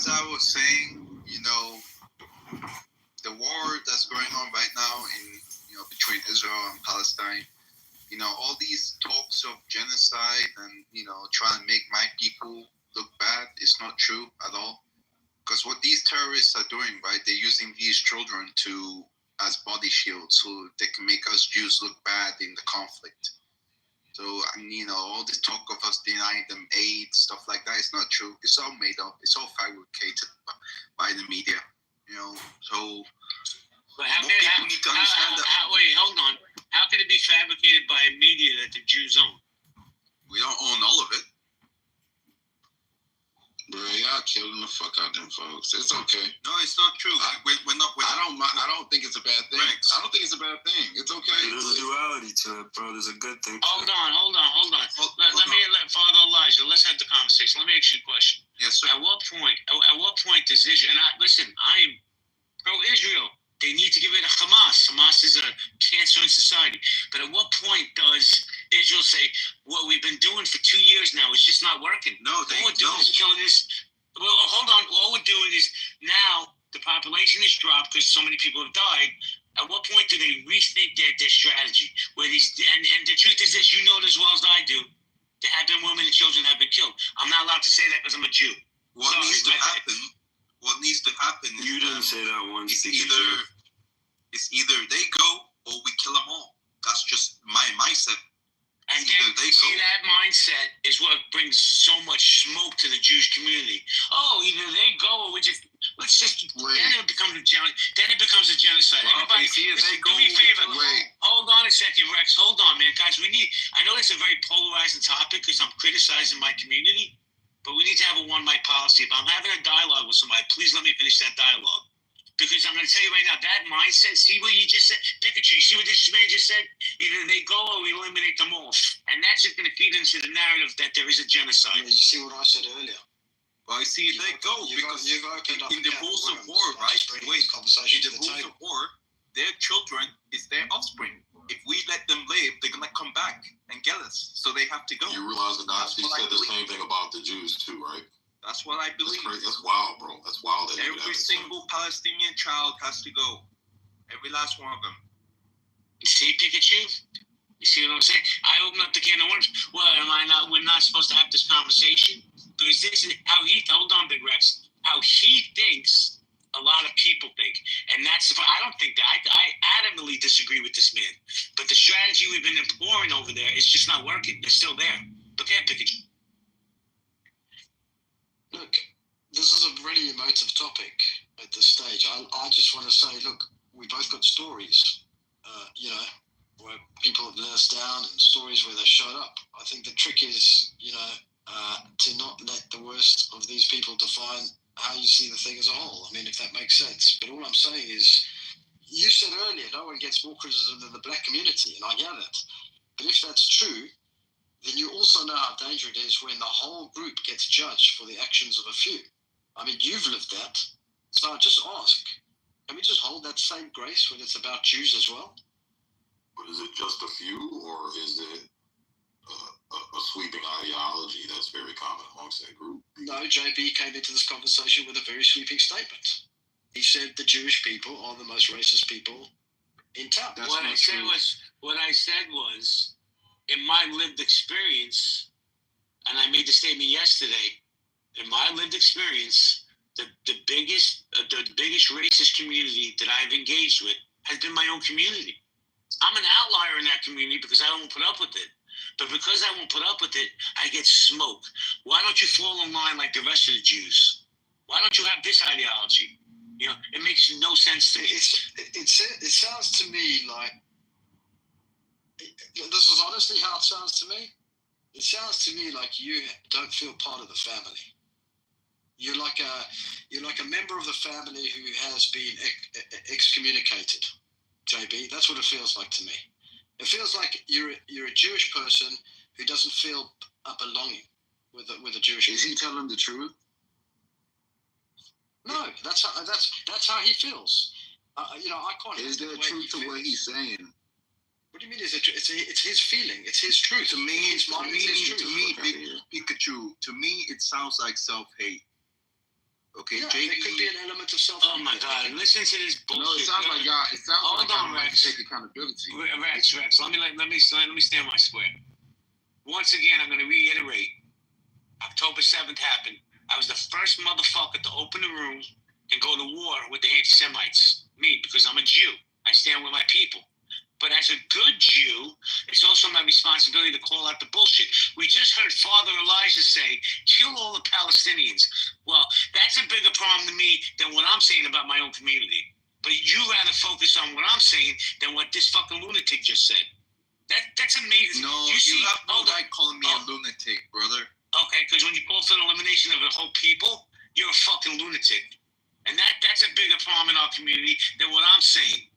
as I was saying, the war that's going on right now between Israel and Palestine, all these talks of genocide and, trying to make my people look bad is not true at all. Because what these terrorists are doing, right, they're using these children as body shields so they can make us Jews look bad in the conflict. So, all this talk of us denying them aid, stuff like that, it's not true. It's all made up. It's all fabricated by the media, So, but people need to understand that. Wait, hold on. How can it be fabricated by media that the Jews own? We don't own all of it. Bro, y'all killing the fuck out them folks. It's okay. No, it's not true. We're not. I don't think it's a bad thing. Rex. I don't think it's a bad thing. It's okay. There's a duality to it, bro. There's a good thing. Hold on. Let Father Elijah. Let's have the conversation. Let me ask you a question. Yes, sir. At what point does Israel? And I am pro-Israel. They need to get rid of Hamas. Hamas is a cancer in society. But at what point does Israel say, what we've been doing for 2 years now is just not working? No, all we're doing is killing this. Well, hold on. All we're doing is now the population has dropped because so many people have died. At what point do they rethink their strategy? Where and the truth is this, you know it as well as I do. There have been women and children that have been killed. I'm not allowed to say that because I'm a Jew. What needs to happen? What needs to happen? You didn't say that once. It's either they go or we kill them all. That's just my mindset. And then, that mindset is what brings so much smoke to the Jewish community. Oh, either they go or let's just, then it becomes a genocide. Well, Everybody, do me a favor. Hold on a second, Rex. Hold on, man. Guys, I know it's a very polarizing topic because I'm criticizing my community, but we need to have a one-mic policy. If I'm having a dialogue with somebody, please let me finish that dialogue. Because I'm going to tell you right now, that mindset, see what you just said? Pikachu, you see what this man just said? Either they go or we eliminate them all. And that's just going to feed into the narrative that there is a genocide. Yeah, you see what I said earlier? Well, you see, they go because you've opened up in the rules of war, right? In the rules of war, their children is their offspring. If we let them live, they're going to come back and get us. So they have to go. You realize the Nazis said the same thing about the Jews too, right? That's what I believe. That's wild, bro. That's wild. Every single Palestinian child has to go. Every last one of them. You see, Pikachu? You see what I'm saying? I open up the can of worms. Well, we're not supposed to have this conversation? Because this is how hold on, Big Rex, how he thinks a lot of people think. And I don't think that. I adamantly disagree with this man. But the strategy we've been employing over there is just not working. They're still there. Look at Pikachu. Look, this is a really emotive topic at this stage. I just want to say, look, we both got stories, where people have let us down and stories where they showed up. I think the trick is, to not let the worst of these people define how you see the thing as a whole. I mean, if that makes sense. But all I'm saying is, you said earlier, no one gets more criticism than the black community, and I get it. But if that's true, then you also know how dangerous it is when the whole group gets judged for the actions of a few. I mean, you've lived that. So I just ask, can we just hold that same grace when it's about Jews as well? But is it just a few, or is it a sweeping ideology that's very common amongst that group? No, JB came into this conversation with a very sweeping statement. He said the Jewish people are the most racist people in town. What I said was, in my lived experience, and I made the statement yesterday, in my lived experience, the biggest racist community that I've engaged with has been my own community. I'm an outlier in that community because I don't put up with it. But because I won't put up with it, I get smoke. Why don't you fall in line like the rest of the Jews? Why don't you have this ideology? It makes no sense to me. It sounds to me like, this is honestly how it sounds to me. It sounds to me like you don't feel part of the family. You're like a member of the family who has been excommunicated. JB, that's what it feels like to me. It feels like you're a Jewish person who doesn't feel a belonging with a Jewish. Is he telling the truth? No, that's how he feels. I can't. Is there truth to what he's saying? What do you mean? It's his feeling. It's his truth. To me, Pikachu. To me, it sounds like self-hate. Okay, Yeah, JB. there could be an element of self. Oh my God! Listen to this bullshit. No, it sounds like y'all. It sounds Hold like y'all on, don't like Rex. to take accountability. Rex. Let me stand my square. Once again, I'm going to reiterate. October 7th happened. I was the first motherfucker to open the room and go to war with the anti-Semites. Me, because I'm a Jew. I stand with my people. But as a good Jew, it's also my responsibility to call out the bullshit. We just heard Father Elijah say, kill all the Palestinians. Well, that's a bigger problem to me than what I'm saying about my own community. But you rather focus on what I'm saying than what this fucking lunatic just said. That's amazing. No, you have no right calling me a lunatic, brother. Okay, because when you call for the elimination of the whole people, you're a fucking lunatic. And that's a bigger problem in our community than what I'm saying.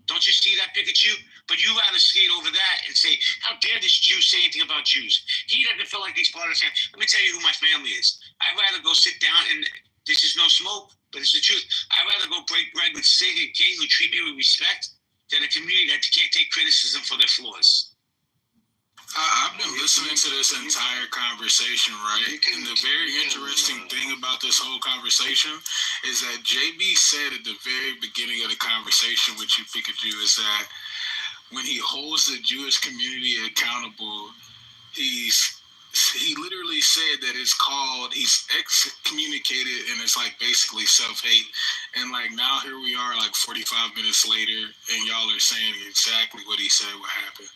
Don't you see that, Pikachu? But you rather skate over that and say, how dare this Jew say anything about Jews? He doesn't feel like he's part of the family. Let me tell you who my family is. I'd rather go sit down and this is no smoke, but it's the truth. I'd rather go break bread with Sig and King who treat me with respect than a community that can't take criticism for their flaws. I've been listening to this entire conversation, right? And the very interesting thing about this whole conversation is that JB said at the very beginning of the conversation with you, Pikachu, is that when he holds the Jewish community accountable, he literally said that he's excommunicated and it's like basically self-hate. And like now here we are like 45 minutes later and y'all are saying exactly what he said would happen.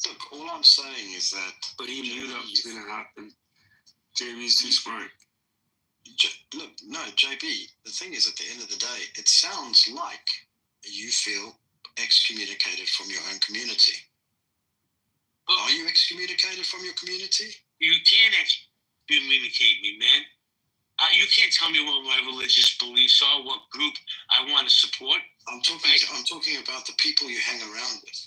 Look, all I'm saying is that. But he knew that was going to happen. JB's too smart. Look, no, JB, the thing is, at the end of the day, it sounds like you feel excommunicated from your own community. Are you excommunicated from your community? You can't excommunicate me, man. You can't tell me what my religious beliefs are, what group I want to support. I'm talking about the people you hang around with.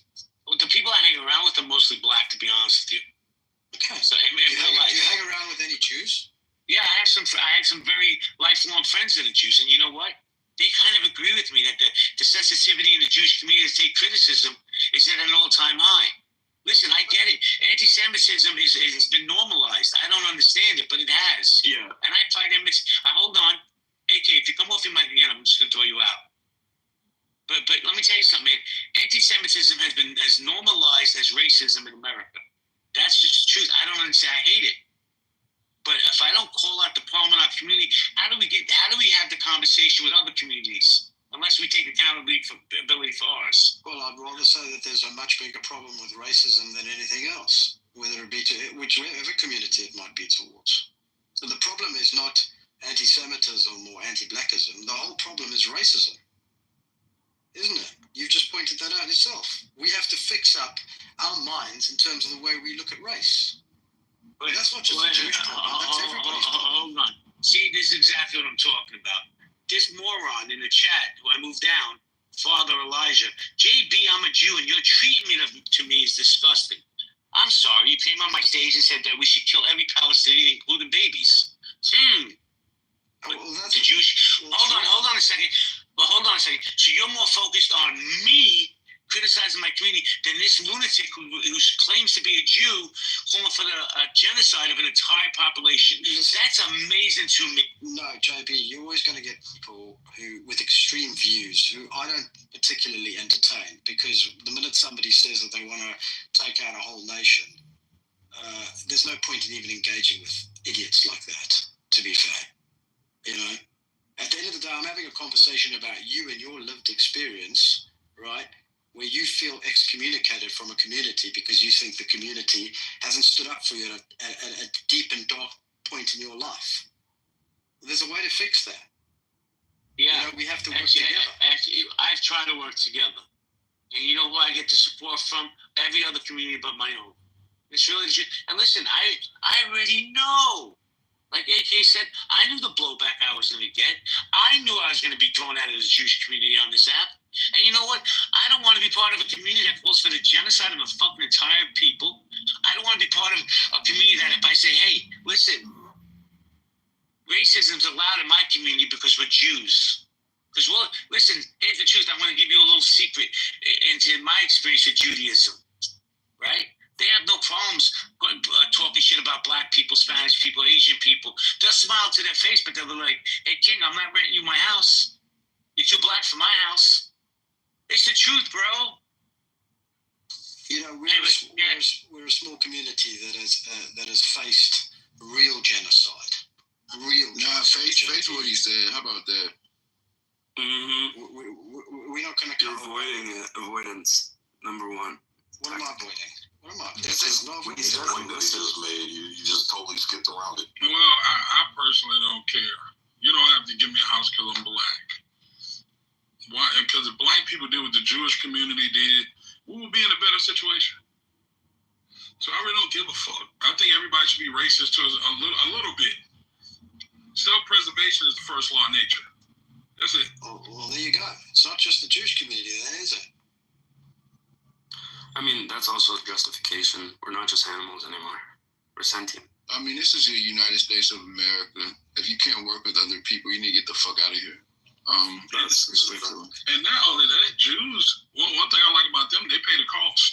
Well, the people I hang around with are mostly black, to be honest with you. Okay. So, do you hang around with any Jews? Yeah, I had some very lifelong friends that are Jews, and you know what? They kind of agree with me that the sensitivity in the Jewish community to take criticism is at an all-time high. Listen, I get it. Anti-Semitism has been normalized. I don't understand it, but it has. Yeah. And I find it. Hold on. AK, if you come off your mic again, I'm just going to throw you out. But let me tell you something, man. Anti-Semitism has been as normalized as racism in America. That's just the truth. I don't understand. I hate it. But if I don't call out the problem in our community, how do we have the conversation with other communities? Unless we take accountability for ours. Well, I'd rather say that there's a much bigger problem with racism than anything else, whether it be to whichever community it might be towards. So the problem is not anti-Semitism or anti-Blackism. The whole problem is racism, isn't it? You've just pointed that out yourself. We have to fix up our minds in terms of the way we look at race. But that's not just a Jewish problem. That's everybody's problem. Hold on. See, this is exactly what I'm talking about. This moron in the chat, who I moved down, Father Elijah, JB, I'm a Jew, and your treatment to me is disgusting. I'm sorry, you came on my stage and said that we should kill every Palestinian, including babies. Well, that's the Jewish. Hold on a second. Well, hold on a second. So you're more focused on me criticizing my community than this lunatic who claims to be a Jew calling for the genocide of an entire population. That's amazing to me. No, JB, you're always going to get people who with extreme views who I don't particularly entertain, because the minute somebody says that they want to take out a whole nation, there's no point in even engaging with idiots like that, to be fair. You know, at the end of the day, I'm having a conversation about you and your lived experience, right? Where you feel excommunicated from a community because you think the community hasn't stood up for you at a deep and dark point in your life. There's a way to fix that. Yeah. You know, we have to work together. Actually, I've tried to work together. And you know who I get the support from? Every other community but my own. It's really true. And listen, I already know. Like AK said, I knew the blowback I was going to get. I knew I was going to be thrown out of the Jewish community on this app. And you know what? I don't want to be part of a community that calls for the genocide of a fucking entire people. I don't want to be part of a community that if I say, hey, listen, racism's allowed in my community because we're Jews. Because, well, listen, here's the truth. I'm going to give you a little secret into my experience with Judaism, right? They have no problems talking shit about black people, Spanish people, Asian people. They'll smile to their face, but they'll be like, "Hey, King, I'm not renting you my house. You're too black for my house." It's the truth, bro. You know, we're a small community that has faced real genocide. Face what he said. How about that? We're not going to You're avoiding it. Avoidance, number one. What am I avoiding? What am I? That's the point that he just made. You just totally skipped around it. Well, I personally don't care. You don't have to give me a house because I'm black. Why? Because if black people did what the Jewish community did, we would be in a better situation. So I really don't give a fuck. I think everybody should be racist to us a little bit. Self-preservation is the first law of nature. That's it. Oh, well, there you go. It's not just the Jewish community, then, is it? I mean, that's also a justification. We're not just animals anymore. We're sentient. I mean, this is the United States of America. If you can't work with other people, you need to get the fuck out of here. That's respectfully. And not only that, Jews, one thing I like about them, they pay the cost.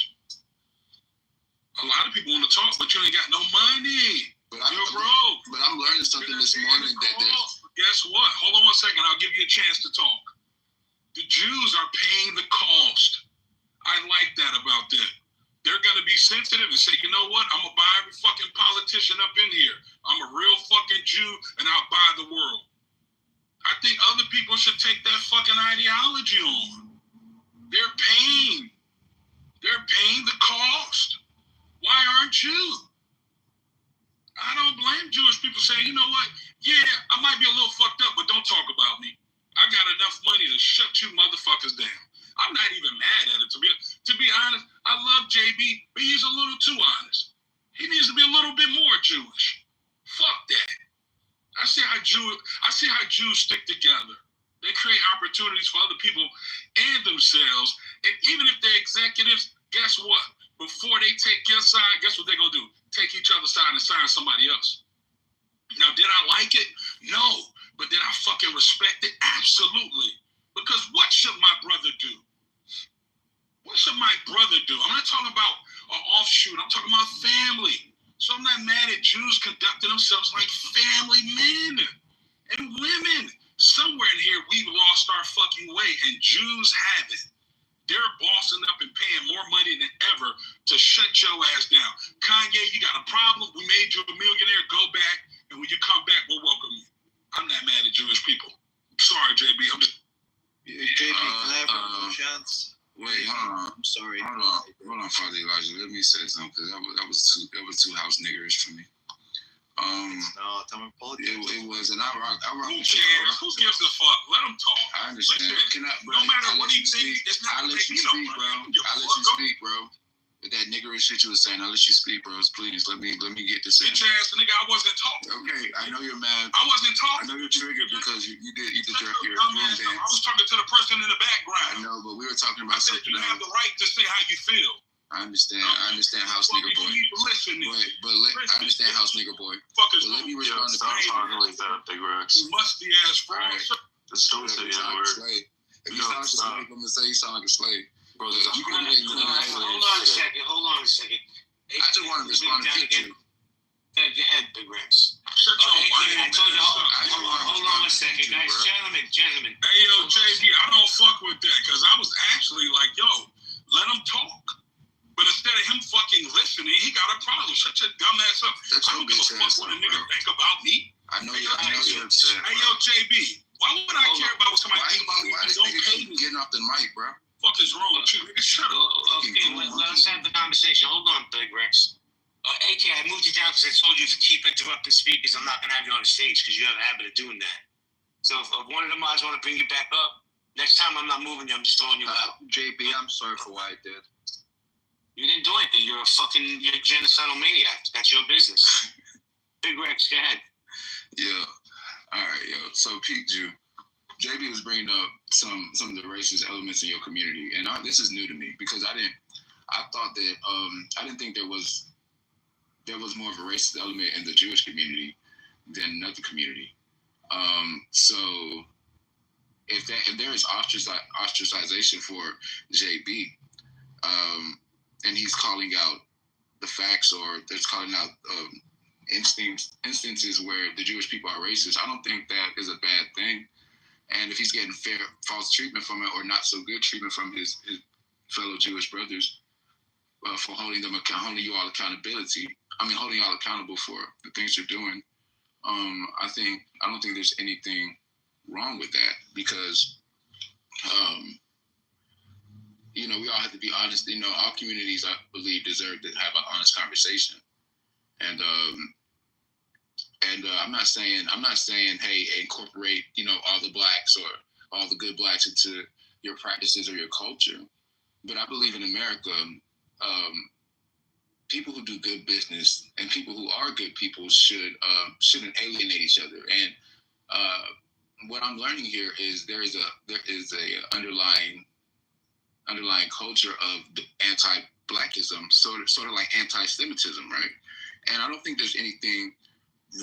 A lot of people want to talk, but you ain't got no money. You're broke. But I'm learning something this morning that there's... Guess what? Hold on 1 second. I'll give you a chance to talk. The Jews are paying the cost. I like that about them. They're going to be sensitive and say, you know what? I'm going to buy every fucking politician up in here. I'm a real fucking Jew, and I'll buy the world. I think other people should take that fucking ideology on. They're paying the cost. Why aren't you? I don't blame Jewish people saying, you know what? Yeah, I might be a little fucked up, but don't talk about me. I got enough money to shut you motherfuckers down. I'm not even mad at it. To be honest, I love JB, but he's a little too honest. He needs to be a little bit more Jewish. Fuck that. I see how Jews stick together. They create opportunities for other people and themselves. And even if they're executives, guess what? Before they take your side, guess what they're going to do? Take each other's side and sign somebody else. Now, did I like it? No. But did I fucking respect it? Absolutely. Because what should my brother do? What should my brother do? I'm not talking about an offshoot. I'm talking about family. So I'm not mad at Jews conducting themselves like family men and women. Somewhere in here, we've lost our fucking way, and Jews have it. They're bossing up and paying more money than ever to shut your ass down. Kanye, you got a problem? We made you a millionaire. Go back, and when you come back, we'll welcome you. I'm not mad at Jewish people. Sorry, JB. I'm just... JB, can I have a chance? Wait, hold on. I'm sorry. Hold on, Father Elijah. Let me say something, because that was too house niggerish for me. No, tell me politics. It was, and I rock. Who cares? Who gives a fuck? Let them talk. I understand. Listen, no matter what he thinks, it's not I'll going let to you make me speak, no bro. money. I'll let you speak, bro. With that niggerish shit you was saying, I'll let you speak, bros. Please, let me get this in. Bitch ass nigga, I wasn't talking. Okay, I know you're mad. I wasn't I talking. know you're triggered because you did your room I dance. was talking to the person in the I background. know, but we were talking I about said something you have else. the right to say how you feel. I understand house nigger boy. Listen, I understand house nigger boy. fuckers. But let me respond to Stop talking like that, Big Rex. Musty ass fraud. Alright. Just don't say the word. If you sound like a slave, I'm gonna say you sound like a slave. Bro, there's You can Hold make on a second. I just want to respond to you. Go ahead, Big Rex. Shut your Okay, whining I told you. ass up. Hold on a second, guys. Gentlemen. Hey, yo, JB, I don't fuck with that because I was actually like, yo, let him talk. But instead of him fucking listening, he got a problem. Shut your dumb ass up. That's I don't give a fuck what a nigga think about me. I know you're upset. Hey, yo, JB, why would I care about what somebody think about me? Why this Don't nigga pay keep me. getting off the mic, bro? What the fuck is wrong with you, nigga? Shut up. Okay, let's have the conversation. Hold on, Big Rex. AK, I moved you down because I told you if you keep interrupting speakers, I'm not going to have you on the stage because you have a habit of doing that. So if one of the mods want to bring you back up, next time I'm not moving you, I'm just throwing you out. JB, I'm sorry for what I did. You didn't do anything. You're a genocidal maniac. That's your business. Big Rex, go ahead. Yeah. All right, yo. So Pete Jew, JB was bringing up some of the racist elements in your community, and this is new to me because I thought that I didn't think there was more of a racist element in the Jewish community than another community. So if there is ostracization for JB, and he's calling out the facts, or that's calling out instances where the Jewish people are racist. I don't think that is a bad thing. And if he's getting false treatment from it, or not so good treatment from his fellow Jewish brothers, for holding you all accountability. Holding y'all accountable for the things you're doing. I don't think there's anything wrong with that, because, we all have to be honest. All communities, I believe, deserve to have an honest conversation. And I'm not saying, hey, incorporate, all the blacks or all the good blacks into your practices or your culture. But I believe in America, people who do good business and people who are good people shouldn't alienate each other. And what I'm learning here is there is a underlying culture of the anti-blackism, sort of like anti-Semitism, right? And I don't think there's anything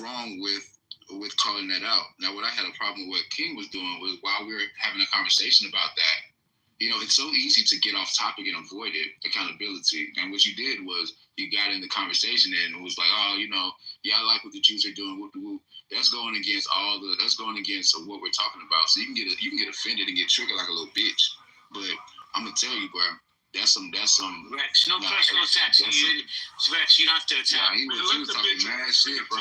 wrong with calling that out. Now, what I had a problem with what King was doing was, while we were having a conversation about that, it's so easy to get off topic and avoid it, accountability. And what you did was you got in the conversation and it was like, oh, I like what the Jews are doing. Whoop, whoop. That's going against what we're talking about. So you can get offended and get triggered like a little bitch. But I'm gonna tell you, bro, that's some Rex, no personal attacks. Rex, you don't have to attack. He was talking mad shit, bro.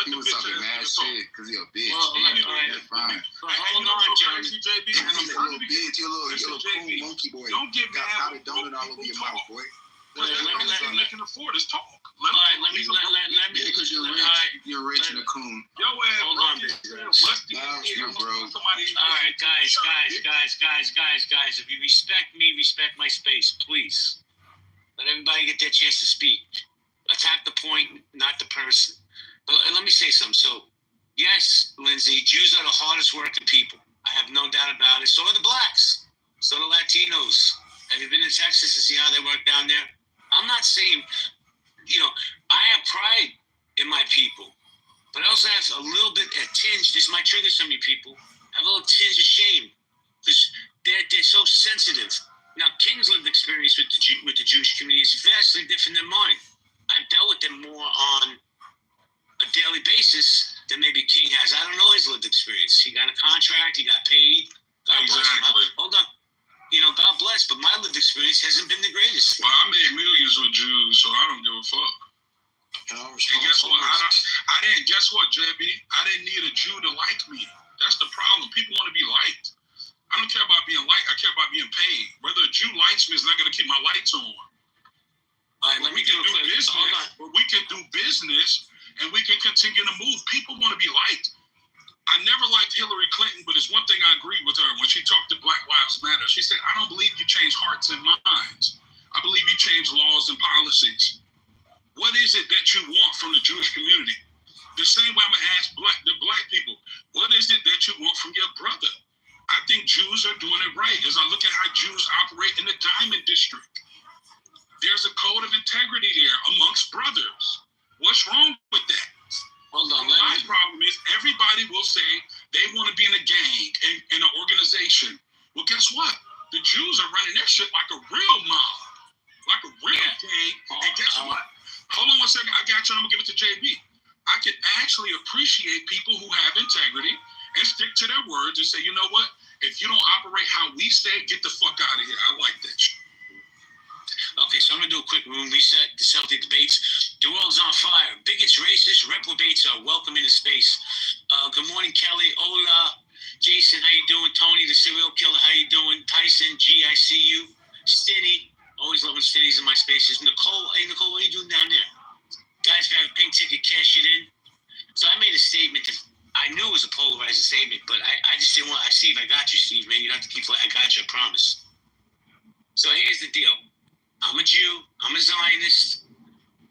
He was talking mad shit because he a bitch. Well, that's fine. Hold on, Jeremy. JB, you're a little bitch. You're a little cool monkey boy. Don't get got mad. powdered donut all over your mouth, boy. Let me can afford this talk. let me. Because you're rich. You're rich and a coon. Yo, hold on. You're broke. All right, guys. If you respect me, respect my space, please. Let everybody get their chance to speak. Attack the point, not the person. But let me say something. So, yes, Lindsay, Jews are the hardest working people. I have no doubt about it. So are the blacks. So are the Latinos. Have you been to Texas and see how they work down there? I'm not saying, I have pride in my people, but I also have a tinge. This might trigger some of you people. I have a little tinge of shame because they're so sensitive. Now, King's lived experience with the Jewish community is vastly different than mine. I've dealt with them more on a daily basis than maybe King has. I don't know his lived experience. He got a contract. He got paid. God bless him. Hold on. God bless, but my lived experience hasn't been the greatest. Well, I made millions with Jews, so I don't give a fuck. And guess what? Guess what, JB? I didn't need a Jew to like me. That's the problem. People want to be liked. I don't care about being liked. I care about being paid. Whether a Jew likes me is not going to keep my lights on. All right, we can do business, and we can continue to move. People want to be liked. I never liked Hillary Clinton, but it's one thing I agreed with her when she talked to Black Lives Matter. She said, I don't believe you change hearts and minds. I believe you change laws and policies. What is it that you want from the Jewish community? The same way I'm going to ask the black people, what is it that you want from your brother? I think Jews are doing it right. As I look at how Jews operate in the Diamond District, there's a code of integrity there amongst brothers. What's wrong with that? Hold on. My problem is everybody will say they want to be in a gang, in an organization. Well, guess what? The Jews are running their shit like a real mob, like a real gang. And guess what? Hold on one second. I got you. I'm going to give it to JB. I can actually appreciate people who have integrity and stick to their words and say, you know what? If you don't operate how we say, get the fuck out of here. I like that shit. Okay, so I'm going to do a quick room reset. The Celtic debates. The world's on fire. Bigots, racists, reprobates are welcome in the space. Good morning, Kelly. Hola. Jason, how you doing? Tony, the serial killer, how you doing? Tyson, G, I see you. Stinny. Always loving Stinnies in my spaces. Nicole, hey, Nicole, what are you doing down there? Guys, if you have a pink ticket, cash it in. So I made a statement that I knew it was a polarizing statement, but I just didn't want – Steve, I got you, Steve, man. You don't have to keep – I got you, I promise. So here's the deal. I'm a Jew, I'm a Zionist,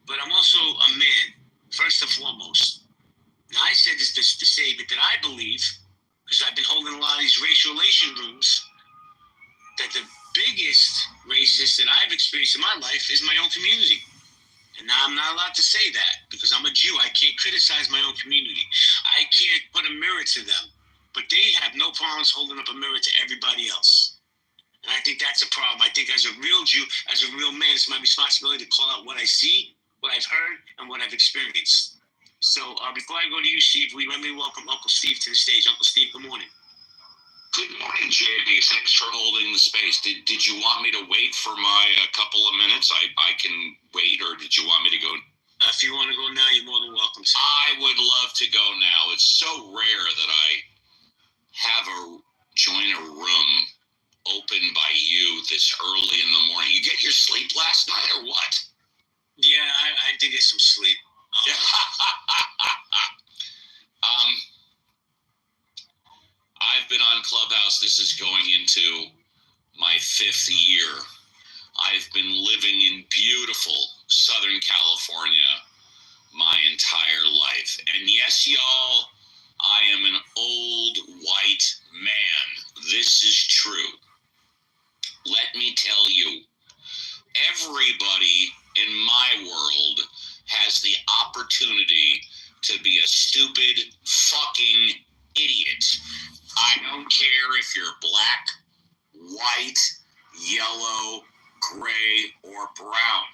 but I'm also a man, first and foremost. Now, I said this statement that I believe, because I've been holding a lot of these racial relation rooms, that the biggest racist that I've experienced in my life is my own community. And now I'm not allowed to say that because I'm a Jew. I can't criticize my own community. I can't put a mirror to them. But they have no problems holding up a mirror to everybody else. And I think that's a problem. I think as a real Jew, as a real man, it's my responsibility to call out what I see, what I've heard, and what I've experienced. So before I go to you, Steve, let me welcome Uncle Steve to the stage. Uncle Steve, good morning. Good morning, JB. Thanks for holding the space. Did you want me to wait for my couple of minutes? I can wait, or did you want me to go? If you want to go now, you're more than welcome. I would love to go now. It's so rare that I have join a room open by you this early in the morning. You get your sleep last night or what? Yeah, I did get some sleep. I've been on Clubhouse. This is going into my 5th year. I've been living in beautiful Southern California my entire life. And yes, y'all, I am an old white man. This is true. Let me tell you, everybody in my world has the opportunity to be a stupid fucking idiot. I don't care if you're black, white, yellow, gray, or brown.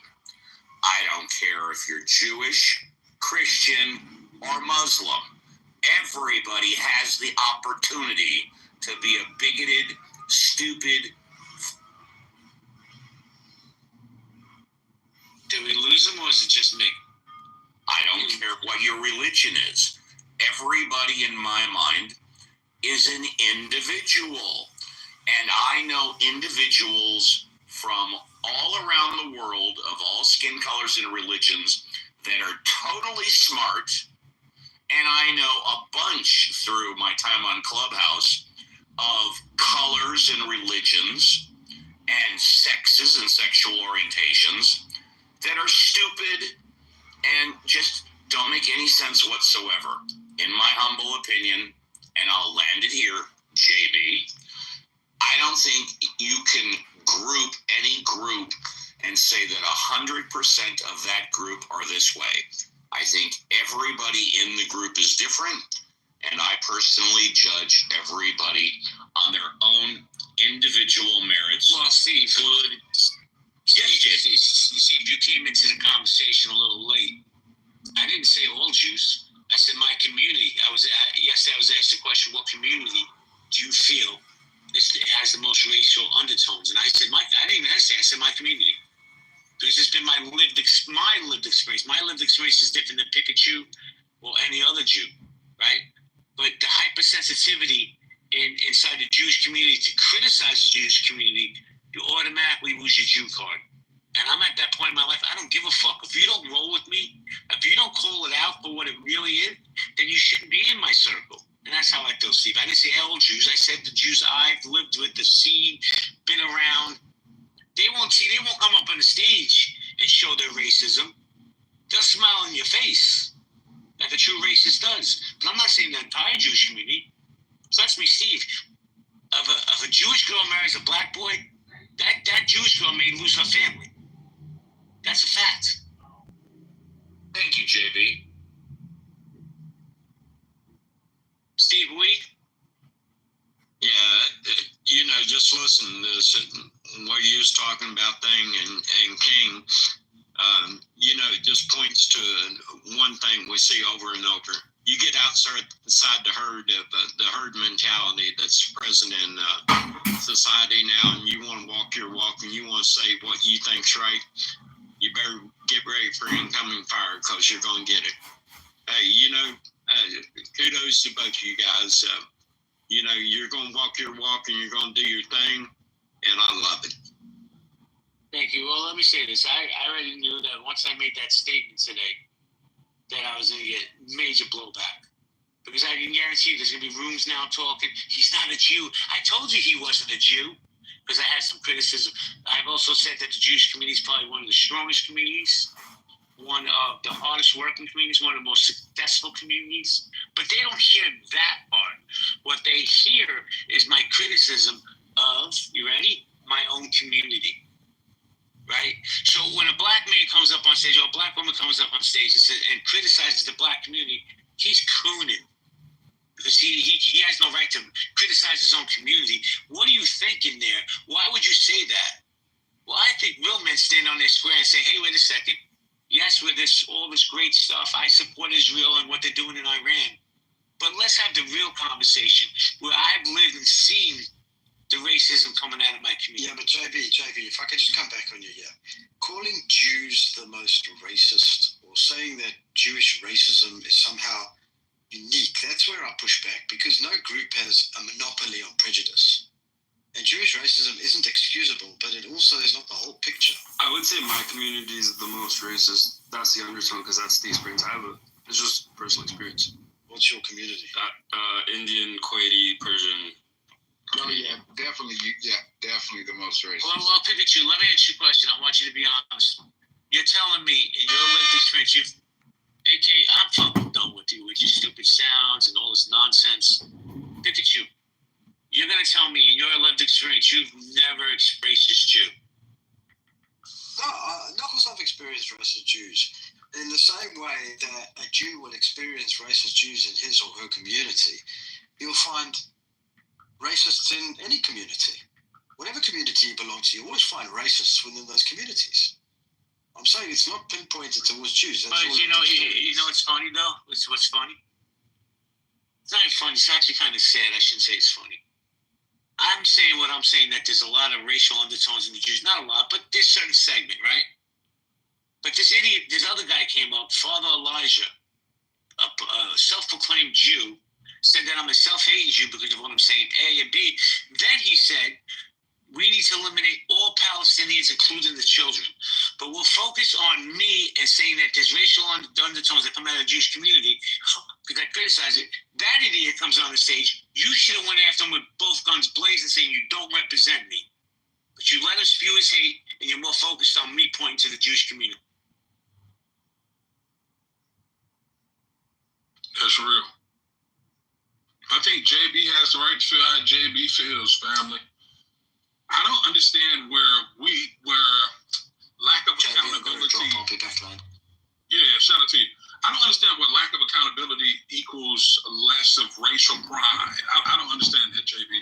I don't care if you're Jewish, Christian, or Muslim. Everybody has the opportunity to be a bigoted, stupid. Did we lose him, or is it just me? I don't care what your religion is. Everybody in my mind is an individual. And I know individuals from all around the world of all skin colors and religions that are totally smart. And I know a bunch through my time on Clubhouse of colors and religions and sexes and sexual orientations that are stupid and just don't make any sense whatsoever. In my humble opinion, and I'll land it here, JB, I don't think you can group any group and say that 100% of that group are this way. I think everybody in the group is different, and I personally judge everybody on their own individual merits. Well, Steve, good. Steve, you came into the conversation a little late. I didn't say all Jews. I said my community. Yesterday I was asked the question, what community do you feel has the most racial undertones? And I said, I didn't even hesitate. I said my community. Because it's been my lived experience. My lived experience is different than pick a Jew or any other Jew, right? But the hypersensitivity inside the Jewish community to criticize the Jewish community, you automatically lose your Jew card. And I'm at that point in my life, I don't give a fuck. If you don't roll with me, if you don't call it out for what it really is, then you shouldn't be in my circle. And that's how I feel, Steve. I didn't say all Jews. I said the Jews I've lived with, the scene, been around. They won't come up on the stage and show their racism. They'll smile in your face like a true racist does. But I'm not saying the entire Jewish community. So that's me, Steve. If a Jewish girl marries a black boy, that Jewish girl may lose her family. That's a fact. Thank you, JB. Steve, Yeah, just listen to this, what you was talking about and King, it just points to one thing we see over and over. You get outside the herd of the herd mentality that's present in society now, and you want to walk your walk and you want to say what you think's right, you better get ready for incoming fire because you're going to get it. Hey, kudos to both of you guys. You're going to walk your walk and you're going to do your thing, and I love it. Thank you. Well, let me say this. I already knew that once I made that statement today, that I was going to get major blowback. Because I can guarantee you there's going to be rooms now talking, he's not a Jew. I told you he wasn't a Jew because I had some criticism. I've also said that the Jewish community is probably one of the strongest communities, one of the hardest working communities, one of the most successful communities. But they don't hear that part. What they hear is my criticism of, you ready? My own community. Right? So when a black man comes up on stage or a black woman comes up on stage and criticizes the black community, he's cooning. Because he has no right to criticize the his own community. What are you thinking there? Why would you say that? Well, I think real men stand on their square and say, hey, wait a second. Yes, with all this great stuff, I support Israel and what they're doing in Iran. But let's have the real conversation where I've lived and seen the racism coming out of my community. Yeah, but JB, if I could just come back on you here. Calling Jews the most racist or saying that Jewish racism is somehow unique, that's where I push back, because no group has a monopoly on prejudice. And Jewish racism isn't excusable, but it also is not the whole picture. I would say my community is the most racist. That's the undertone, because that's the experience I have. It's just personal experience. What's your community? Indian, Kuwaiti, Persian. Oh yeah, definitely the most racist. Well, Pikachu, let me ask you a question. I want you to be honest. You're telling me in your lived experience, I'm fucking done with you with your stupid sounds and all this nonsense. Pikachu, you're going to tell me in your lived experience you've never experienced racist Jew. No, not because I've experienced racist Jews. In the same way that a Jew will experience racist Jews in his or her community, you'll find racists in any community. Whatever community you belong to, you always find racists within those communities. I'm saying it's not pinpointed towards Jews. But you know what's funny though? What's funny? It's not funny. It's actually kind of sad. I shouldn't say it's funny. I'm saying what I'm saying, that there's a lot of racial undertones in the Jews. Not a lot, but there's a certain segment, right? But this other guy came up, Father Elijah, a self-proclaimed Jew, said that I'm a self-hating Jew because of what I'm saying, A and B. Then he said, we need to eliminate all Palestinians, including the children. But we'll focus on me and saying that there's racial undertones that come out of the Jewish community because I criticize it. That idiot comes on the stage. You should have went after him with both guns blazing, saying you don't represent me. But you let him spew his hate, and you're more focused on me pointing to the Jewish community. That's real. I think JB has the right to feel how JB feels, family. I don't understand where lack of accountability. Yeah, shout out to you. I don't understand what lack of accountability equals less of racial pride. I don't understand that, JB.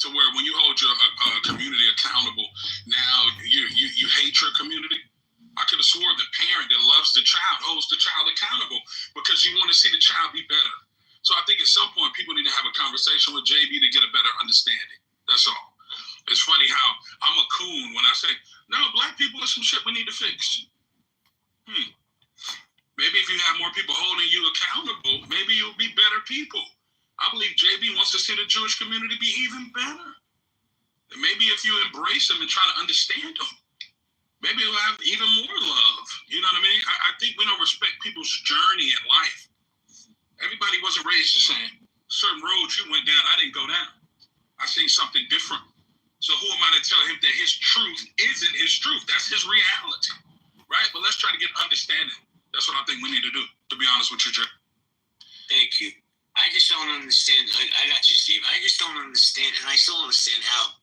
To where when you hold your community accountable, now you hate your community. I could have swore the parent that loves the child holds the child accountable because you want to see the child be better. So I think at some point people need to have a conversation with JB to get a better understanding. That's all. It's funny how I'm a coon when I say, no, black people are some shit we need to fix. Maybe if you have more people holding you accountable, maybe you'll be better people. I believe JB wants to see the Jewish community be even better. And maybe if you embrace them and try to understand them, maybe you'll have even more love. You know what I mean? I think we don't respect people's journey in life. Everybody wasn't raised the same. Certain roads you went down, I didn't go down. I seen something different. So who am I to tell him that his truth isn't his truth? That's his reality, right? But let's try to get understanding. That's what I think we need to do, to be honest with you, Jay. Thank you. I just don't understand. I got you, Steve. I just don't understand, and I still don't understand how.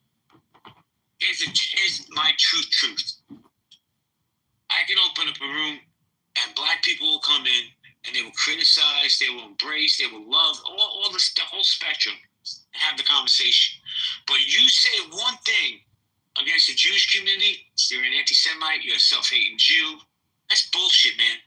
Here's my truth. I can open up a room, and black people will come in, and they will criticize, they will embrace, they will love, all this, the whole spectrum, and have the conversation. But you say one thing against the Jewish community, you're an anti-Semite, you're a self-hating Jew. That's bullshit, man.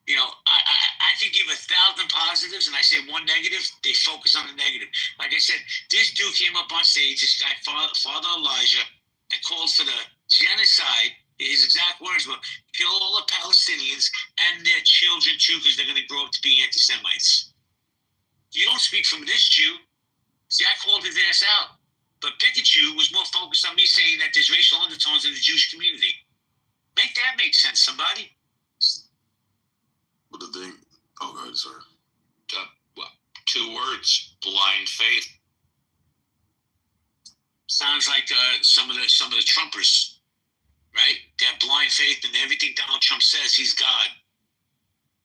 You know, I could give 1,000 positives and I say one negative, they focus on the negative. Like I said, this dude came up on stage, this guy, Father Elijah, and called for the genocide. His exact words were, kill all the Palestinians and their children too, because they're going to grow up to be anti-Semites. You don't speak from this Jew. See, I called his ass out. But Pikachu was more focused on me saying that there's racial undertones in the Jewish community. Make that make sense, somebody. But the thing, go ahead, sir. 2 words: blind faith. Sounds like some of the Trumpers, right? They have blind faith in everything Donald Trump says. He's God.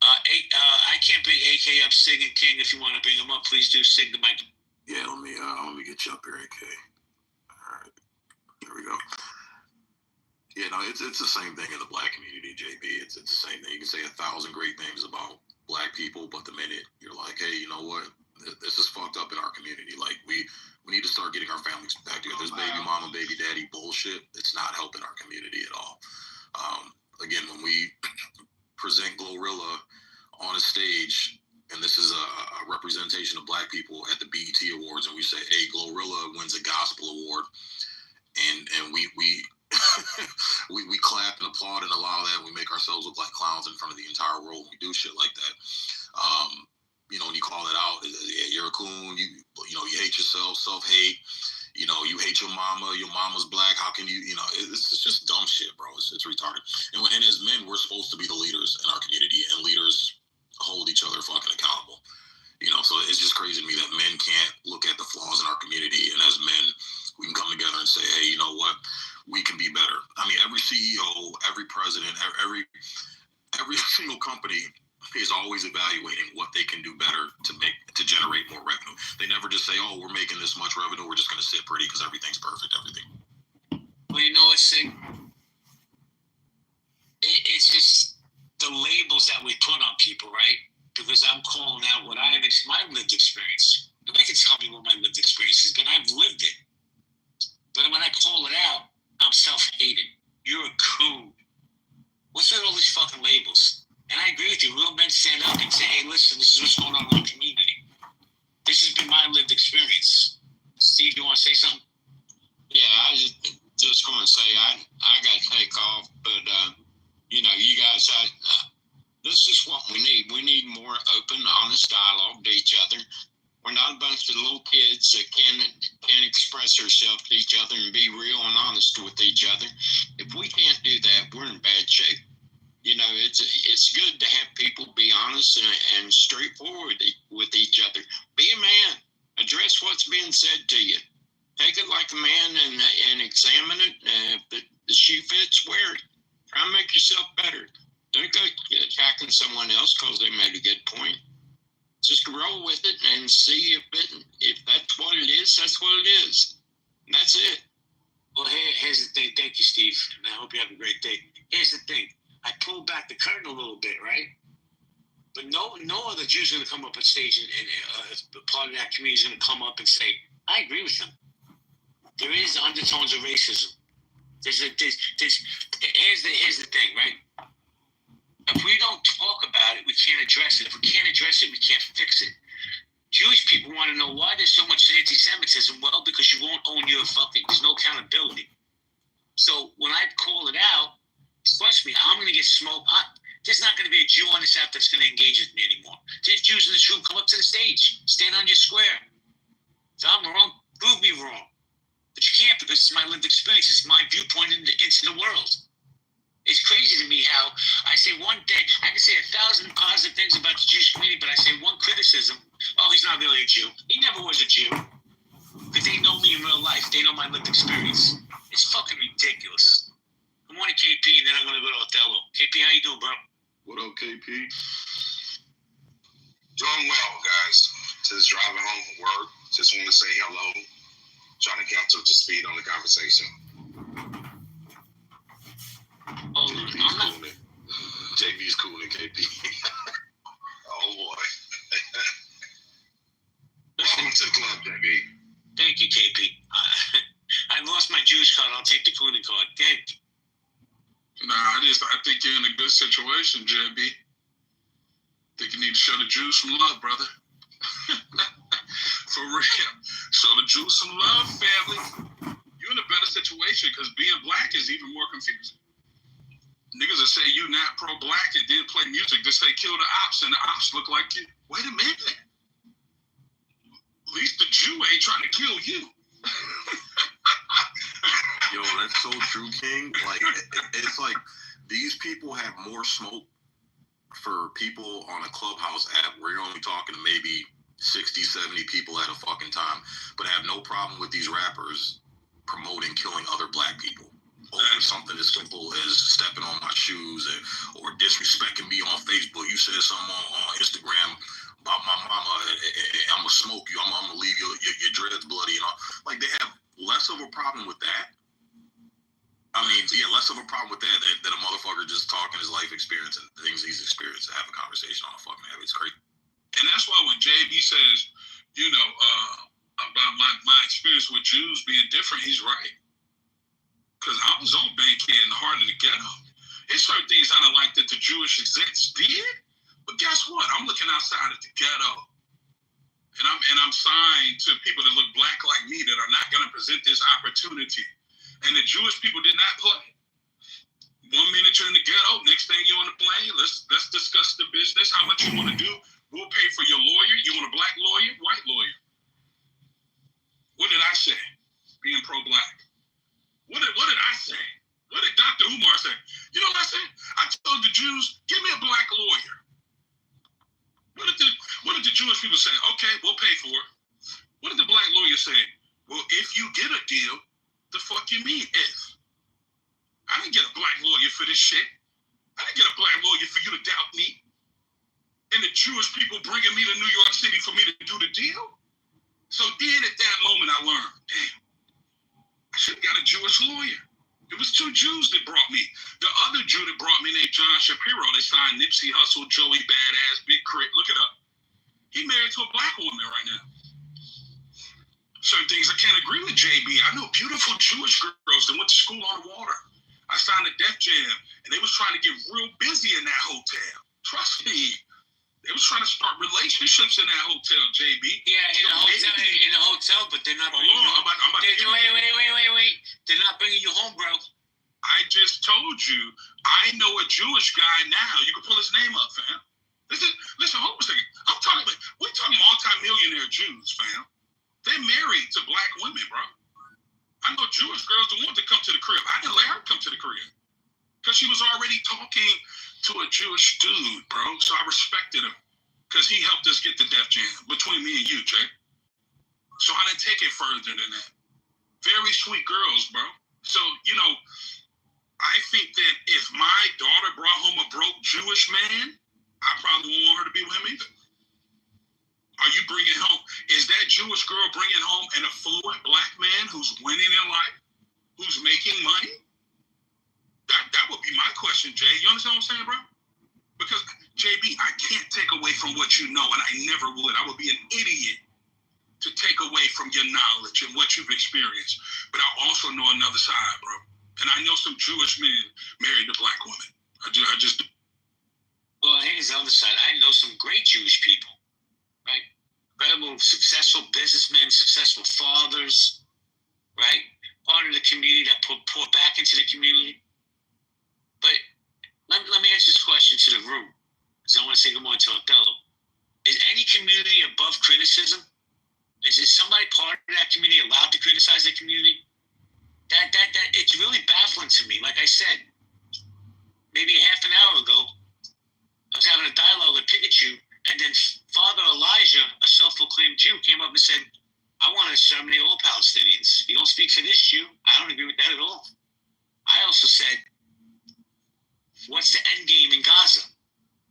I can't bring AK up, Sig and King. If you want to bring them up, please do. Sig the mic. Yeah, let me get you up here, AK. All right, here we go. Yeah, no, it's the same thing in the black community, JB. It's the same thing. You can say 1,000 great things about black people, but the minute you're like, hey, you know what? This is fucked up in our community. Like we need bullshit, it's not helping our community at all. Again, when we present Glorilla on a stage, and this is a representation of Black people at the BET Awards, and we say, hey, Glorilla wins a gospel award, and we we clap and applaud and allow that. We make ourselves look like clowns in front of the entire world. We do shit like that. You know, when you call it out, yeah, you're a coon. You know, you hate yourself, self-hate. You know, you hate your mama's Black. How can you, it's just dumb shit, bro. It's retarded. And as men, we're supposed to be the leaders in our community, and leaders hold each other fucking accountable. You know, so it's just crazy to me that men can't look at the flaws in our community, and as men, we can come together and say, hey, you know what? We can be better. I mean, every CEO, every president, every single company is always evaluating what they can do better to generate more revenue. They never just say, oh, we're making this much revenue, we're just going to sit pretty because everything's perfect, everything. Well, you know what, Sig? It's just the labels that we put on people, right? Because I'm calling out what my lived experience. Nobody can tell me what my lived experience has been. I've lived it. But when I call it out, I'm self-hating. You're a coon. What's with all these fucking labels? And I agree with you. Real men stand up and say, hey, listen, this is what's going on in our community. This has been my lived experience. Steve, do you want to say something? Yeah, I just going to say I got to take off, but, you guys, this is what we need. We need more open, honest dialogue to each other. We're not a bunch of little kids that can't express ourselves to each other and be real and honest with each other. If we can't do that, we're in bad shape. It's good to have people be honest and straightforward with each other. Be a man. Address what's being said to you. Take it like a man and examine it. If the shoe fits, wear it. Try and make yourself better. Don't go attacking someone else because they made a good point. Just roll with it and see if that's what it is, that's what it is. And that's it. Well, here's the thing. Thank you, Steve. And I hope you have a great day. Here's the thing. I pulled back the curtain a little bit, right? But no other Jew's going to come up on stage and part of that community is going to come up and say, I agree with them. There is undertones of racism. Here's the thing, right? If we don't talk about it, we can't address it. If we can't address it, we can't fix it. Jewish people want to know why there's so much anti-Semitism. Well, because you won't own there's no accountability. So when I call it out, trust me, I'm going to get smoked. There's not going to be a Jew on this app that's going to engage with me anymore. There's Jews in this room, come up to the stage, stand on your square. If I'm wrong, prove me wrong. But you can't, because it's my lived experience. It's my viewpoint into the world. It's crazy to me how I say one thing, I can say 1,000 positive things about the Jewish community, but I say one criticism, oh, he's not really a Jew. He never was a Jew. Because they know me in real life. They know my lived experience. It's fucking ridiculous. Good morning, KP, and then I'm going to go to Othello. KP, how you doing, bro? What up, KP? Doing well, guys. Just driving home from work. Just want to say hello. Trying to catch up to speed on the conversation. Oh, JB's cooling KP. Oh, boy. Welcome to the club, JB. Thank you, KP. I lost my Jewish card. I'll take the cooling card. Thank you. Nah, I think you're in a good situation, JB. Think you need to show the Jews some love, brother. For real. Show the Jews some love, family. You're in a better situation because being Black is even more confusing. Niggas will say you not pro-Black and then play music to say kill the ops, and the ops look like you. Wait a minute. At least the Jew ain't trying to kill you. Yo, that's so true, King. Like, it's like these people have more smoke for people on a Clubhouse app where you're only talking to maybe 60, 70 people at a fucking time, but have no problem with these rappers promoting killing other Black people over something as simple as stepping on my shoes or disrespecting me on Facebook. You said something on Instagram about my mama, I'm gonna smoke you. I'm gonna leave your dreads bloody. Like, they have less of a problem with that. I mean, yeah, less of a problem with that than a motherfucker just talking his life experience and things he's experienced to have a conversation on a fucking app. It's crazy. And that's why when JB says, about my experience with Jews being different, he's right. because I was on Bankhead in the heart of the ghetto. It's certain things I don't like that the Jewish execs did, but guess what? I'm looking outside at the ghetto, and I'm signed to people that look black like me that are not going to present this opportunity. And the Jewish people did not play. 1 minute you're in the ghetto, next thing you're on the plane. Let's discuss the business. How much you want to do? We'll pay for your lawyer. You want a black lawyer, white lawyer? What did I say? Being pro-black. What did I say? What did Dr. Umar say? You know what I said? I told the Jews, give me a black lawyer. What did the Jewish people say? Okay, we'll pay for it. What did the black lawyer say? Well, if you get a deal, the fuck you mean if? I didn't get a black lawyer for this shit. I didn't get a black lawyer for you to doubt me. And the Jewish people bringing me to New York City for me to do the deal. So then at that moment I learned, damn, I should have got a Jewish lawyer. It was 2 Jews that brought me. The other Jew that brought me named John Shapiro. They signed Nipsey Hussle, Joey Badass, Big Crit. Look it up. He married to a black woman right now. Certain things I can't agree with JB. I know beautiful Jewish girls that went to school on the water. I signed a Def Jam, and they was trying to get real busy in that hotel. Trust me. They was trying to start relationships in that hotel, JB. Yeah, in a hotel, but they're not bringing you home. Wait. They're not bringing you home, bro. I just told you, I know a Jewish guy now. You can pull his name up, fam. Listen, hold on a second. We're talking multi-millionaire Jews, fam. They're married to black women, bro. I know Jewish girls that want to come to the crib. I didn't let her come to the crib because she was already talking to a Jewish dude, bro. So I respected him because he helped us get the Def Jam between me and you, Jay. So I didn't take it further than that. Very sweet girls, bro. So, I think that if my daughter brought home a broke Jewish man, I probably won't want her to be with him either. Are you bringing home, is that Jewish girl bringing home an affluent black man who's winning in life, who's making money? That would be my question, Jay. You understand what I'm saying, bro? Because, JB, I can't take away from what you know, and I never would. I would be an idiot to take away from your knowledge and what you've experienced. But I also know another side, bro. And I know some Jewish men married to black women. I just do. Well, here's the other side. I know some great Jewish people, right? Incredible, successful businessmen, successful fathers, right? Part of the community that pour back into the community. But let me ask this question to the room, because I want to say good morning to Othello. Is any community above criticism? Is somebody part of that community allowed to criticize the community? That it's really baffling to me. Like I said, maybe half an hour ago, I was having a dialogue with Pikachu, and then Father Elijah, a self-proclaimed Jew, came up and said, I want to exterminate all Palestinians. You don't speak for this Jew. I don't agree with that at all. I also said, what's the end game in Gaza,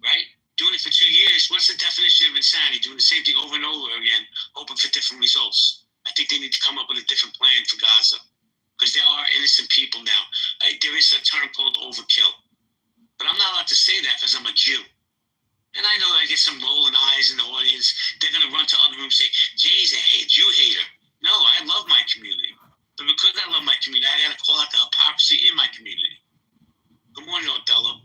right? Doing it for 2 years, what's the definition of insanity? Doing the same thing over and over again, hoping for different results. I think they need to come up with a different plan for Gaza, because there are innocent people now. There is a term called overkill. But I'm not allowed to say that because I'm a Jew. And I know I get some rolling eyes in the audience. They're going to run to other rooms and say, Jay's a Jew hater. No, I love my community. But because I love my community, I got to call out the hypocrisy in my community. Good morning, Othello.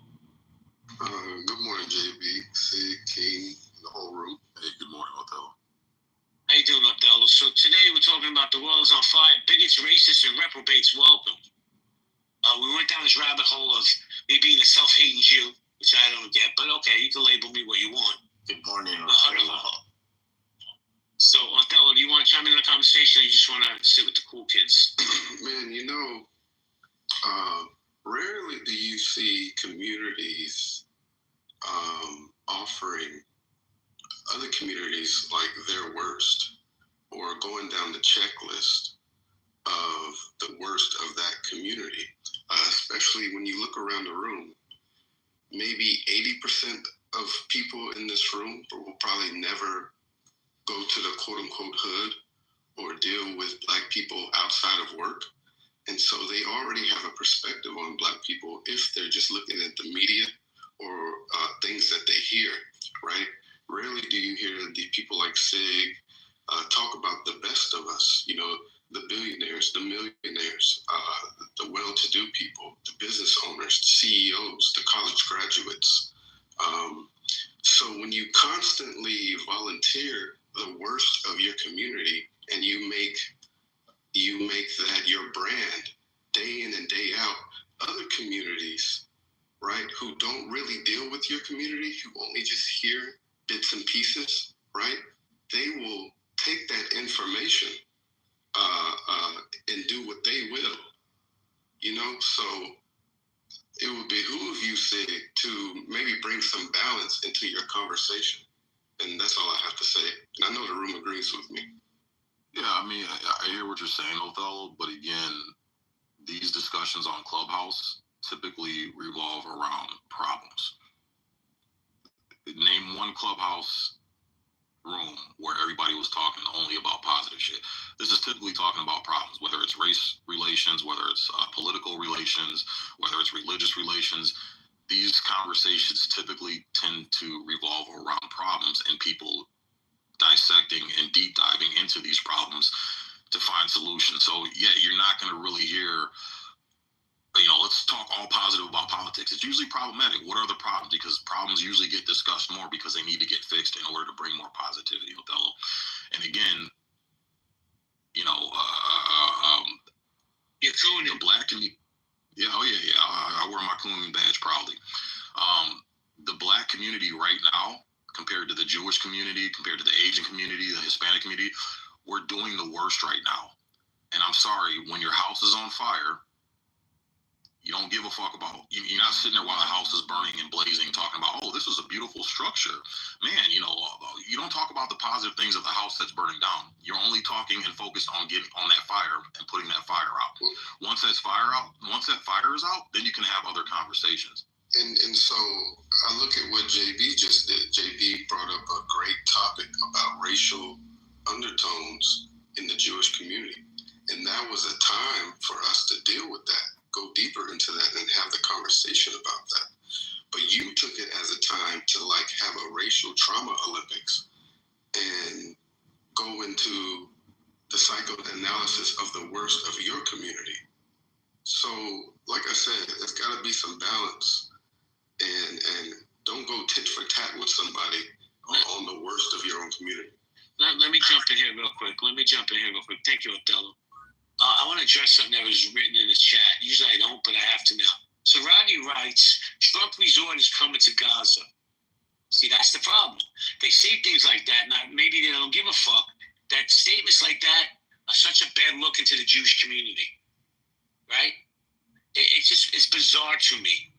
Good morning, JB, Sid, King, the whole room. Hey, good morning, Othello. How you doing, Othello? So today we're talking about the world is on fire. Bigots, racists, and reprobates welcome. We went down this rabbit hole of me being a self-hating Jew, which I don't get, but okay, you can label me what you want. Good morning, Othello. So, Othello, do you want to chime in the conversation, or you just want to sit with the cool kids? Man, rarely do you see communities offering other communities like their worst, or going down the checklist of the worst of that community, especially when you look around the room. Maybe 80% of people in this room will probably never go to the quote-unquote hood or deal with Black people outside of work. And so they already have a perspective on Black people if they're just looking at the media or things that they hear, right? Rarely do you hear the people like Sig talk about the best of us. the billionaires, the millionaires, the well-to-do people, the business owners, the CEOs, the college graduates. So when you constantly volunteer the worst of your community and you make that your brand day in and day out, other communities, right, who don't really deal with your community, who only just hear bits and pieces, right, they will take that information and do what they will, so it would behoove you, Sid, to maybe bring some balance into your conversation. And that's all I have to say. And I know the room agrees with me. Yeah, I mean, I hear what you're saying, Othello, but again, these discussions on Clubhouse typically revolve around problems. Name one Clubhouse room where everybody was talking only about positive shit. This is typically talking about problems, whether it's race relations, whether it's political relations, whether it's religious relations. These conversations typically tend to revolve around problems and people dissecting and deep diving into these problems to find solutions. So yeah, you're not going to really hear, let's talk all positive about politics. It's usually problematic. What are the problems? Because problems usually get discussed more because they need to get fixed in order to bring more positivity, Othello. And again, the black community. Yeah, I wear my Coonan badge proudly. The black community right now, compared to the Jewish community, compared to the Asian community, the Hispanic community, we're doing the worst right now. And I'm sorry, when your house is on fire, you don't give a fuck about, you're not sitting there while the house is burning and blazing talking about, oh, this was a beautiful structure. Man, you don't talk about the positive things of the house that's burning down. You're only talking and focused on getting on that fire and putting that fire out. Once that fire is out, then you can have other conversations. And so I look at what JB just did. JB brought up a great topic about racial undertones in the Jewish community. And that was a time for us to deal with that, go deeper into that and have the conversation about that. But you took it as a time to have a racial trauma Olympics and go into the psychoanalysis of the worst of your community. So, like I said, there's got to be some balance, and don't go tit for tat with somebody on the worst of your own community. Let me jump in here real quick. Thank you, Othello. I want to address something that was written in the chat. Usually I don't, but I have to now. So Rodney writes, Trump resort is coming to Gaza. See, that's the problem. They say things like that, and maybe they don't give a fuck. That statements like that are such a bad look into the Jewish community, right? It's bizarre to me.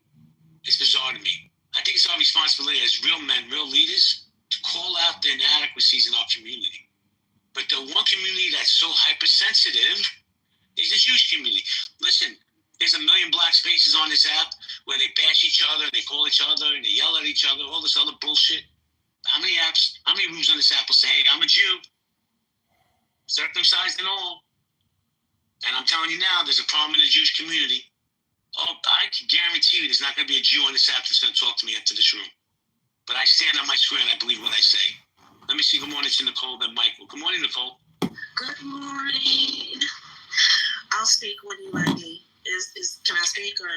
It's bizarre to me. I think it's our responsibility as real men, real leaders, to call out the inadequacies in our community. But the one community that's so hypersensitive is the Jewish community. Listen, there's a million black spaces on this app where they bash each other, they call each other, and they yell at each other, all this other bullshit. How many rooms on this app will say, hey, I'm a Jew, circumcised and all? And I'm telling you now, there's a problem in the Jewish community. Oh, I can guarantee you there's not going to be a Jew on this app that's going to talk to me after this room. But I stand on my square and I believe what I say. Let me see. Good morning to Nicole, then Michael. Good morning, Nicole. Good morning. I'll speak when you let me. Can I speak or?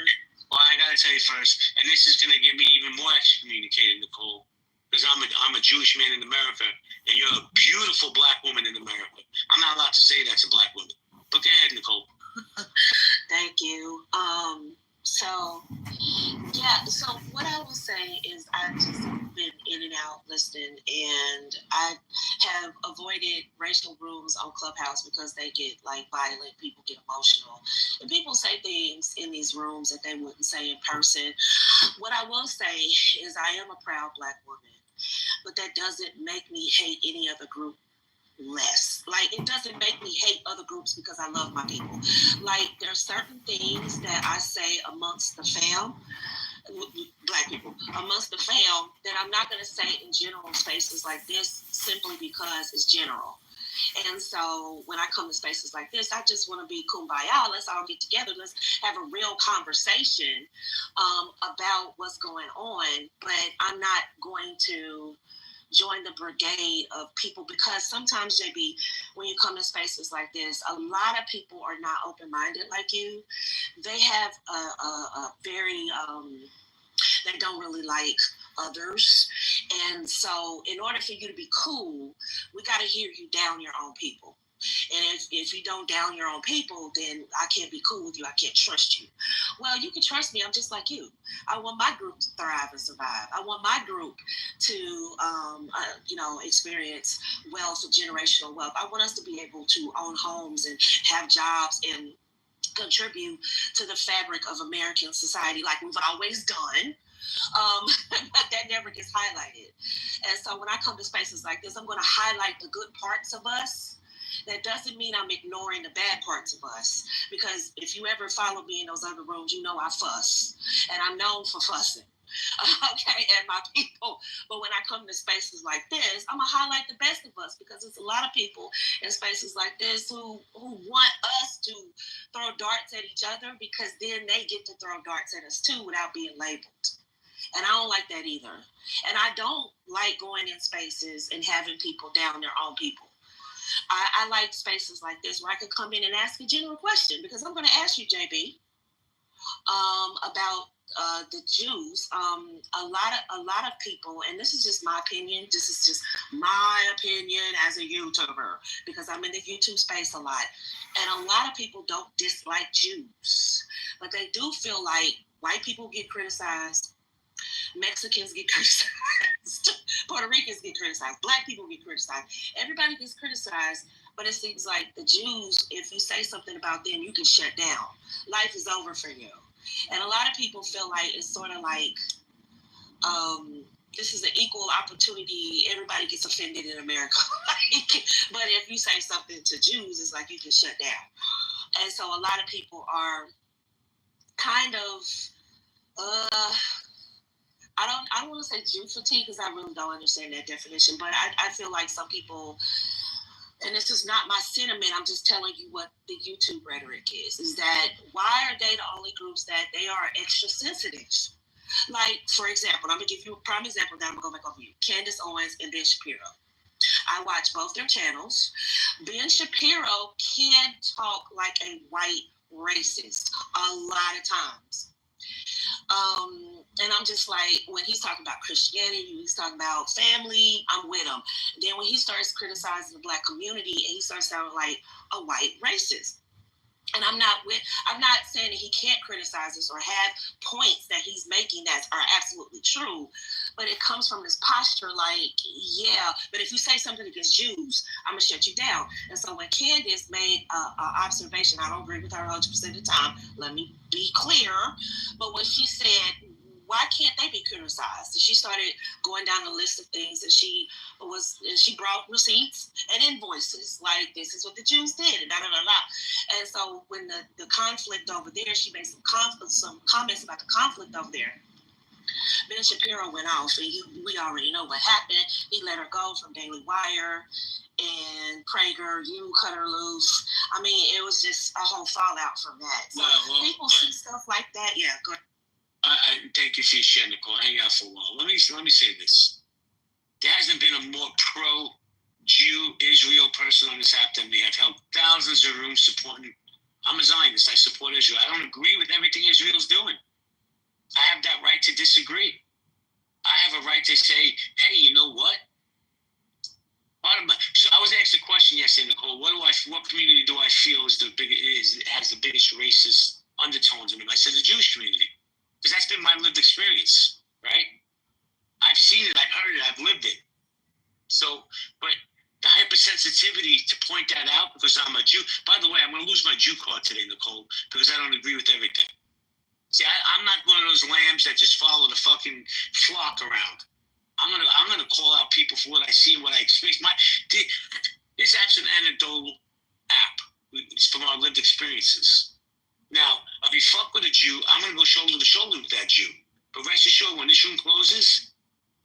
Well, I gotta tell you first, and this is gonna get me even more excommunicated, Nicole, because I'm a Jewish man in America, and you're a beautiful black woman in America. I'm not allowed to say that to black women. But go ahead, Nicole. Thank you. So what I will say is I've just been in and out listening, and I have avoided racial rooms on Clubhouse because they get violent, people get emotional, and people say things in these rooms that they wouldn't say in person. What I will say is I am a proud black woman, but that doesn't make me hate any other group less. It doesn't make me hate other groups because I love my people. There's certain things that I say amongst the fam, black people, amongst the fam, that I'm not going to say in general spaces like this simply because it's general. And so when I come to spaces like this, I just want to be kumbaya. Let's all get together. Let's have a real conversation about what's going on. But I'm not going to join the brigade of people, because sometimes, JB, when you come to spaces like this, a lot of people are not open-minded like you. They have a very they don't really like others, and so in order for you to be cool, we got to hear you down your own people. And if you don't down your own people, then I can't be cool with you. I can't trust you. Well, you can trust me. I'm just like you. I want my group to thrive and survive. I want my group to, experience wealth, generational wealth. I want us to be able to own homes and have jobs and contribute to the fabric of American society like we've always done. But that never gets highlighted. And so when I come to spaces like this, I'm going to highlight the good parts of us. That doesn't mean I'm ignoring the bad parts of us, because if you ever follow me in those other rooms, you know I fuss, and I'm known for fussing. Okay, and my people. But when I come to spaces like this, I'm gonna highlight the best of us, because there's a lot of people in spaces like this who want us to throw darts at each other, because then they get to throw darts at us too without being labeled. And I don't like that either. And I don't like going in spaces and having people down their own people. I like spaces like this where I can come in and ask a general question, because I'm going to ask you, JB, about the Jews. A lot of people, and this is just my opinion. This is just my opinion as a YouTuber, because I'm in the YouTube space a lot, and a lot of people don't dislike Jews, but they do feel like white people get criticized, Mexicans get criticized, Puerto Ricans get criticized, Black people get criticized. Everybody gets criticized, but it seems like the Jews, if you say something about them, you can shut down. Life is over for you. And a lot of people feel like it's sort of like this is an equal opportunity. Everybody gets offended in America. But if you say something to Jews, it's like you can shut down. And so a lot of people are kind of I don't want to say Jew fatigue, because I really don't understand that definition, but I feel like some people, and this is not my sentiment, I'm just telling you what the YouTube rhetoric is that why are they the only groups that they are extra sensitive? Like, for example, I'm going to give you a prime example that I'm going to go back over you. Candace Owens and Ben Shapiro. I watch both their channels. Ben Shapiro can talk like a white racist a lot of times. And I'm just like, when he's talking about Christianity, he's talking about family, I'm with him. Then when he starts criticizing the Black community, and he starts sounding like a white racist. And I'm not saying that he can't criticize us or have points that he's making that are absolutely true, but it comes from this posture like, yeah, but if you say something against Jews, I'm gonna shut you down. And so when Candace made an observation, I don't agree with her 100% of the time, let me be clear, but when she said, why can't they be criticized? And she started going down the list of things, and she brought receipts and invoices, like this is what the Jews did, and da da da da. And so when the conflict over there, she made some comments about the conflict over there. Ben Shapiro went off, and we already know what happened. He let her go from Daily Wire, and Prager, you cut her loose. I mean, it was just a whole fallout from that. So people see stuff like that. Yeah, go ahead. I thank you for your share, Nicole. Hang out for a while. Let me say this. There hasn't been a more pro-Jew Israel person on this app than me. I've held thousands of rooms supporting. I'm a Zionist. I support Israel. I don't agree with everything Israel's doing. I have that right to disagree. I have a right to say, hey, you know what? So I was asked a question yesterday, Nicole. What community do I feel has the biggest racist undertones in them? I said the Jewish community. Because that's been my lived experience, right? I've seen it, I've heard it, I've lived it. So, but the hypersensitivity to point that out because I'm a Jew. By the way, I'm going to lose my Jew card today, Nicole, because I don't agree with everything. See, I'm not one of those lambs that just follow the fucking flock around. I'm gonna call out people for what I see and what I experience. This app's an anecdotal app. It's from our lived experiences. Now, if you fuck with a Jew, I'm going to go shoulder to shoulder with that Jew. But rest assured, when this room closes,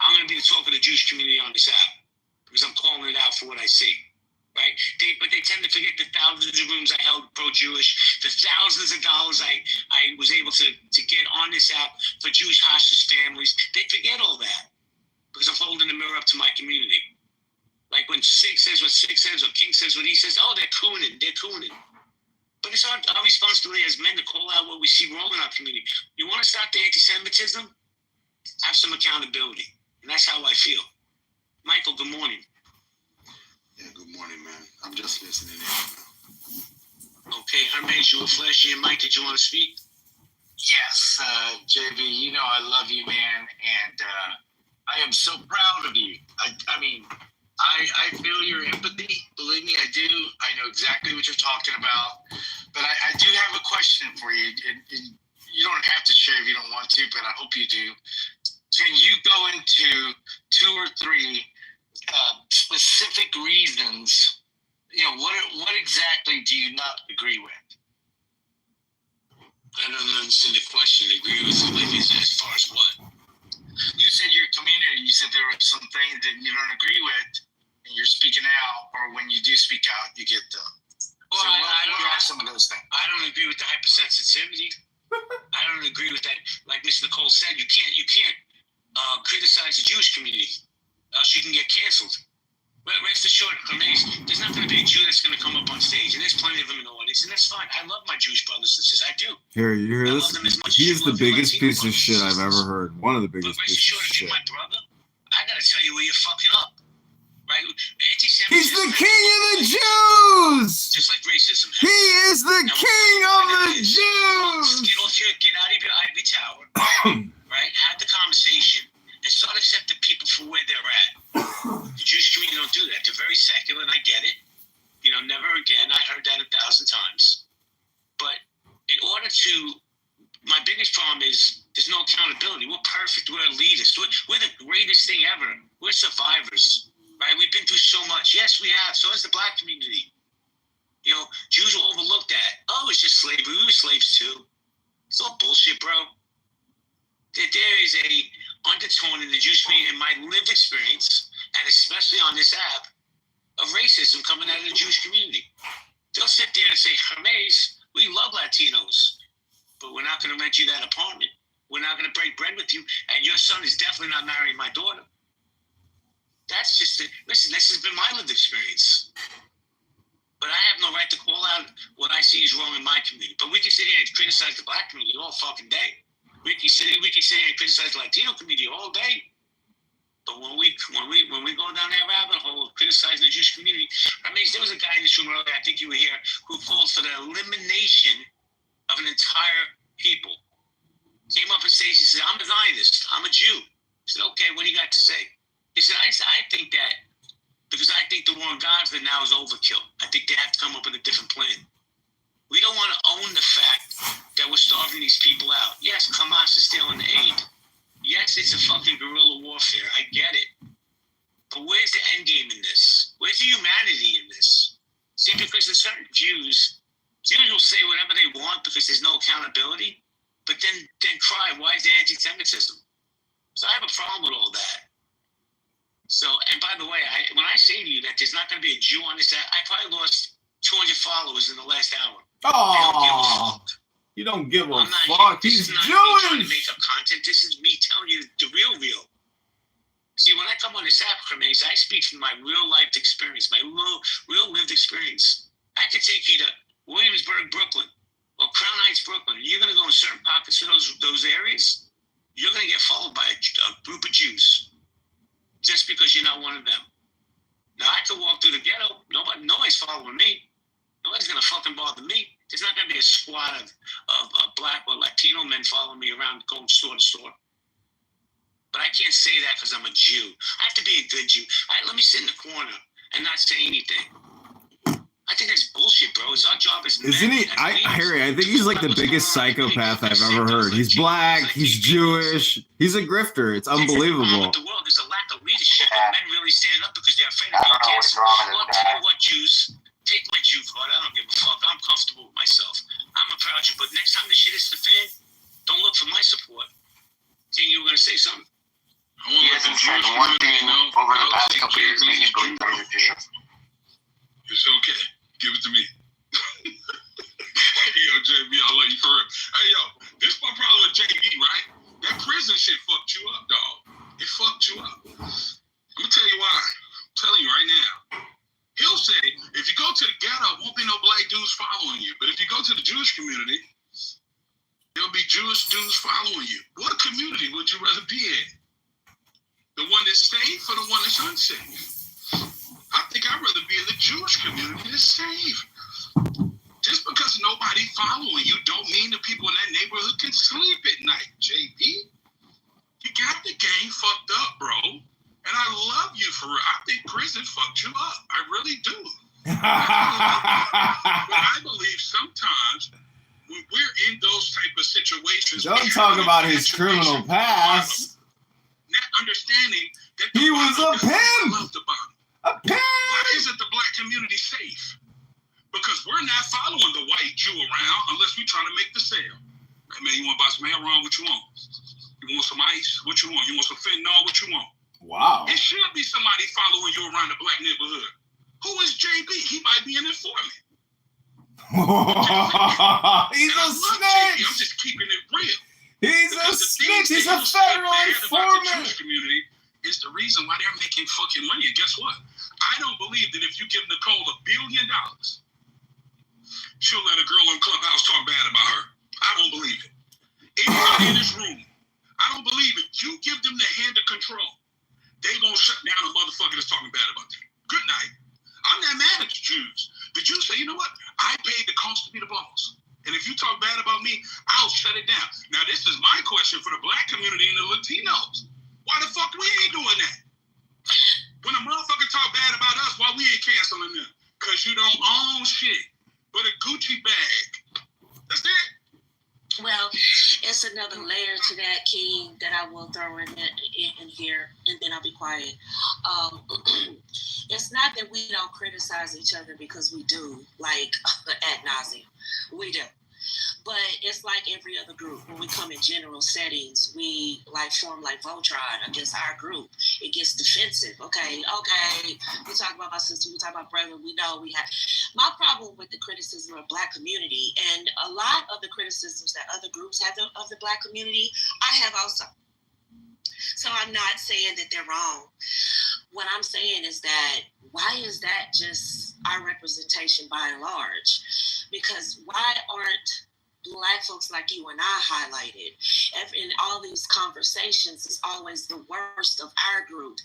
I'm going to be the talk of the Jewish community on this app. Because I'm calling it out for what I see. Right? But they tend to forget the thousands of rooms I held pro-Jewish, the thousands of dollars I was able to get on this app for Jewish hostage families. They forget all that. because I'm holding the mirror up to my community. Like when Sig says what Sig says or King says what he says, oh, they're cooning. But it's our responsibility as men to call out what we see wrong in our community. You want to stop the anti-Semitism? Have some accountability. And that's how I feel. Michael, good morning. Yeah, good morning, man. I'm just listening in. Okay, Hermes, you were flashing your mic. Did you want to speak? Yes, JB, you know I love you, man, and I am so proud of you. I mean, I feel your empathy. Believe me, I do. I know exactly what you're talking about. But I do have a question for you. And you don't have to share if you don't want to, but I hope you do. Can you go into 2 or 3 specific reasons? You know, what exactly do you not agree with? I don't understand the question. Agree with you, like, as far as what? You said your community. You said there were some things that you don't agree with, and you're speaking out, or when you do speak out, you get the. Well, so what are some of those things? I don't agree with the hypersensitivity. I don't agree with that. Like Mr. Nicole said, you can't criticize the Jewish community, else you can get canceled. But rest assured, there's not going to be a Jew that's going to come up on stage, and there's plenty of them in the audience, and that's fine. I love my Jewish brothers and sisters. I do. Here, you hear this? He's the biggest piece of shit I've ever heard. One of the biggest pieces of shit. My brother, I got to tell you where you're fucking up. Right? He's the king of the Jews! Just like racism. He is the king of the Jews! Get out of your ivory tower, right? Have the conversation and start accepting people for where they're at. The Jewish community don't do that. They're very secular, and I get it. You know, never again. I heard that 1,000 times. But in order to, my biggest problem is there's no accountability. We're perfect. We're elitists. We're the greatest thing ever. We're survivors, right? We've been through so much. Yes, we have. So has the black community. You know, Jews are overlooked at. Oh, it's just slavery. We were slaves too. It's all bullshit, bro. There is a undertone in the Jewish community, in my lived experience, and especially on this app, of racism coming out of the Jewish community. They'll sit there and say, Hermes, we love Latinos, but we're not going to rent you that apartment. We're not going to break bread with you, and your son is definitely not marrying my daughter. That's just it. Listen, this has been my lived experience. But I have no right to call out what I see is wrong in my community. But we can sit here and criticize the black community all fucking day. We can sit here and criticize the Latino community all day. But when we go down that rabbit hole of criticizing the Jewish community, I mean, there was a guy in this room earlier, I think you were here, who called for the elimination of an entire people. Came up on stage and said, I'm a Zionist, I'm a Jew. I said, okay, what do you got to say? He said, I think that, because I think the war on Gaza now is overkill. I think they have to come up with a different plan. We don't want to own the fact that we're starving these people out. Yes, Hamas is stealing the aid. Yes, it's a fucking guerrilla warfare. I get it. But where's the end game in this? Where's the humanity in this? See, because there's certain Jews will say whatever they want because there's no accountability, but then cry, why is there anti-Semitism? So I have a problem with all that. So, and by the way, when I say to you that there's not going to be a Jew on this app, I probably lost 200 followers in the last hour. Oh, you don't give a fuck. He's Jewish. I'm not trying to make up content. This is me telling you the real. See, when I come on this app, Hermes, I speak from my real life experience, my real lived experience. I could take you to Williamsburg, Brooklyn, or Crown Heights, Brooklyn. And you're going to go in certain pockets of those areas. You're going to get followed by a group of Jews just because you're not one of them. Now, I could walk through the ghetto. Nobody's following me. Nobody's going to fucking bother me. There's not going to be a squad of black or Latino men following me around going store to store. But I can't say that because I'm a Jew. I have to be a good Jew. Let me sit in the corner and not say anything. I think that's bullshit, bro. It's our job as men. Isn't he? Harry, I think he's like the biggest psychopath I've ever heard. He's black. He's Jewish. He's a grifter. It's unbelievable. The world, there's a lack of leadership and men really standing up because they're afraid of being canceled. Well, I'll tell you what, Jews. Take my Jew card. I don't give a fuck. I'm comfortable with myself. I'm a proud Jew. But next time the shit hits the fan, don't look for my support. Think you were going to say something? He hasn't said one thing over the past couple years that he's going through your Jew. It's okay. Give it to me. Hey, yo, JB, I love you for real. Hey, yo, this is my problem with JB, right? That prison shit fucked you up, dog. It fucked you up. to the ghetto, won't be no black dudes following you. But if you go to the Jewish community, there'll be Jewish dudes following you. What community would you rather be in? The one that's safe or the one that's unsafe? I think I'd rather be in the Jewish community that's safe. Just because nobody following you don't mean the people in that neighborhood can sleep at night, JB. You got the game fucked up, bro. And I love you for real. I think prison fucked you up. I really do. But I believe sometimes when we're in those type of situations, Don't talk about his criminal past. Not understanding that he was a pimp. A pimp. Why isn't the black community safe? Because we're not following the white Jew around unless we're trying to make the sale. Hey man, you want to buy some hair wrong? What you want? You want some ice? What you want? You want some fentanyl? What you want? Wow. It should be somebody following you around the black neighborhood. Who is JB? He might be an informant. He's a snitch. I'm just keeping it real. He's a snitch. He's a federal informant. The Jewish community is the reason why they're making fucking money. And guess what? I don't believe that if you give Nicole $1 billion, she'll let a girl on Clubhouse talk bad about her. I don't believe it. Anybody in this room, I don't believe it. You give them the hand of control, they won't shut down a motherfucker that's talking bad about you. Good night. I'm not mad at the Jews. The Jews say, you know what? I paid the cost to be the boss. And if you talk bad about me, I'll shut it down. Now, this is my question for the black community and the Latinos. Why the fuck we ain't doing that? When a motherfucker talk bad about us, why we ain't canceling them? Because you don't own shit but a Gucci bag. That's it. Well, it's another layer to that, King, that I will throw in here, and then I'll be quiet. It's not that we don't criticize each other, because we do, like ad nauseum. We do. But it's like every other group. When we come in general settings, we like form like Voltron against our group. It gets defensive. Okay. We talk about my sister. We talk about brother. We know we have. My problem with the criticism of black community, and a lot of the criticisms that other groups have of the black community, I have also. So I'm not saying that they're wrong. What I'm saying is that why is that just our representation by and large? Because why aren't Black folks like you and I highlighted? In all these conversations, it's always the worst of our group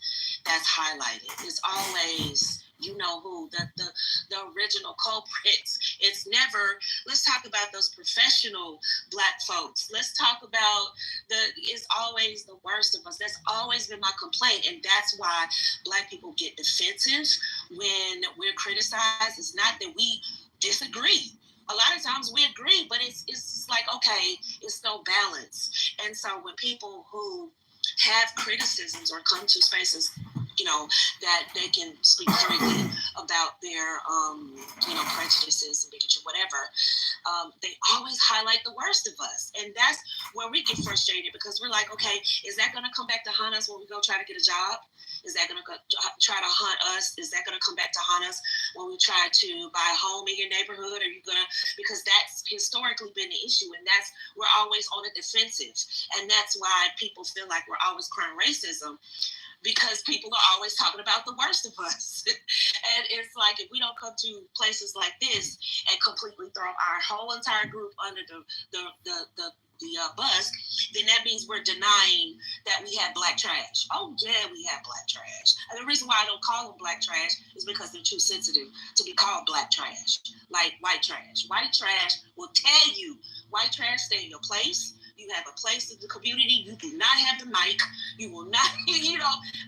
that's highlighted. It's always, you know who, the original culprits. It's never, let's talk about those professional Black folks. Let's talk about it's always the worst of us. That's always been my complaint. And that's why Black people get defensive when we're criticized. It's not that we disagree. A lot of times we agree, but it's like, okay, it's no balance. And so when people who have criticisms or come to spaces, you know, that they can speak freely about their, prejudices and bigotry, whatever, they always highlight the worst of us. And that's where we get frustrated, because we're like, okay, is that going to come back to haunt us when we go try to get a job? Is that going to try to hunt us? Is that going to come back to haunt us when we try to buy a home in your neighborhood? Are you going to, because that's historically been the issue, and that's, we're always on the defensive. And that's why people feel like we're always crying racism, because people are always talking about the worst of us. And it's like, if we don't come to places like this and completely throw our whole entire group under the bus, then that means we're denying that we have Black trash. Oh yeah, we have Black trash. And the reason why I don't call them Black trash is because they're too sensitive to be called Black trash, like white trash. White trash will tell you, white trash, stay in your place. You have a place in the community. You do not have the mic. You will not,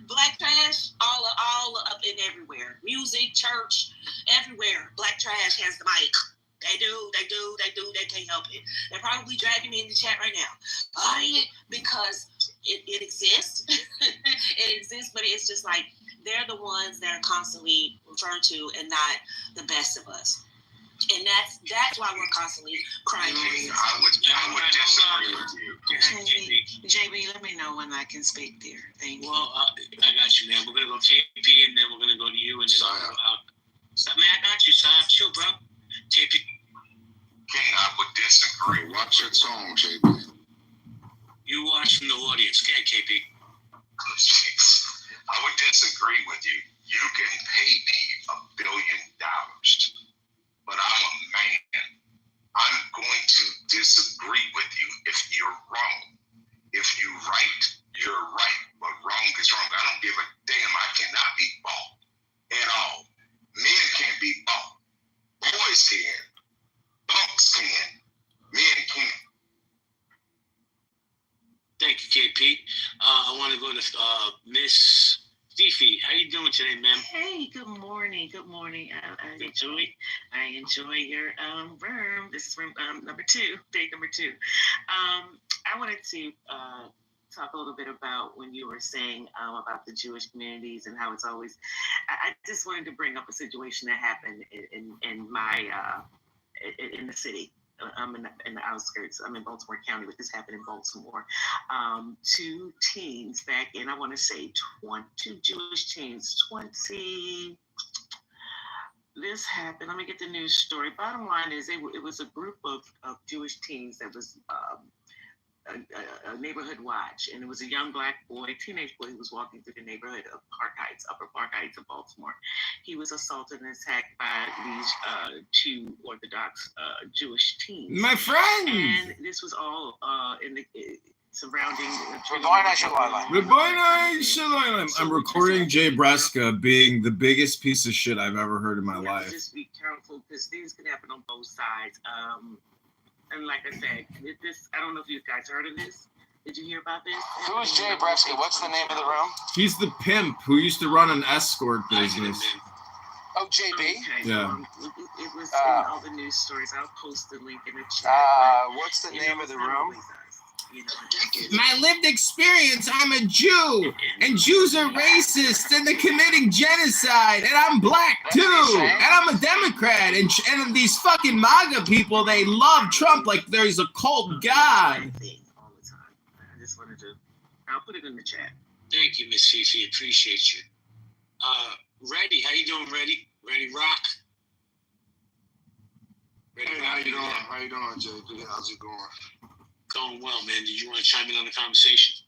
Black trash, all up and everywhere. Music, church, everywhere. Black trash has the mic. They do. They can't help it. They're probably dragging me in the chat right now. Because it exists. It exists, but it's just like, they're the ones that are constantly referred to and not the best of us. And that's why we're constantly crying. I would disagree with you. JB, let me know when I can speak there. Thank you. Well, I got you, man. We're going to go KP, and then we're going to go to you. And then man, I got you, Saab. Chill, bro. KP. King, I would disagree. Watch your tone, JB. You watch from the audience. Okay, KP. I would disagree with you. You can pay me $1 billion go to Miss Fifi. How you doing today, ma'am? Hey, good morning. Good morning. I enjoy your room. This is room number 2, day number 2. I wanted to talk a little bit about when you were saying about the Jewish communities and how it's always. I just wanted to bring up a situation that happened in my in the city. I'm in the outskirts. I'm in Baltimore County, but this happened in Baltimore. 2 teens back in, I want to say 2 Jewish teens, 20. This happened. Let me get the news story. Bottom line is, it was a group of Jewish teens that was a neighborhood watch, and it was a young black boy, teenage boy, who was walking through the neighborhood of Upper Park Heights of Baltimore. He was assaulted and attacked by these 2 Orthodox Jewish teens. My friend. And this was all in the surrounding. I'm recording Jay Breska being the biggest piece of shit I've ever heard in my life. Just be careful, because things can happen on both sides. And like I said, I don't know if you guys heard of this. Did you hear about this? Who is Jay Bresky? What's the name of the room? He's the pimp who used to run an escort business. Oh, JB? Okay, Yeah. It was in all the news stories. I'll post the link in the chat. What's the name of the room? My lived experience, I'm a Jew, and Jews are racist, and they're committing genocide, and I'm black too, and I'm a Democrat, and these fucking MAGA people, they love Trump like there's a cult god. All the time. I just wanted to. I'll put it in the chat. Thank you, Miss Fifi. Appreciate you. Reddy, how you doing, Reddy? Reddy Rock? Hey, how you doing? How you doing, JP? How's it going? Going well, man. Did you want to chime in on the conversation?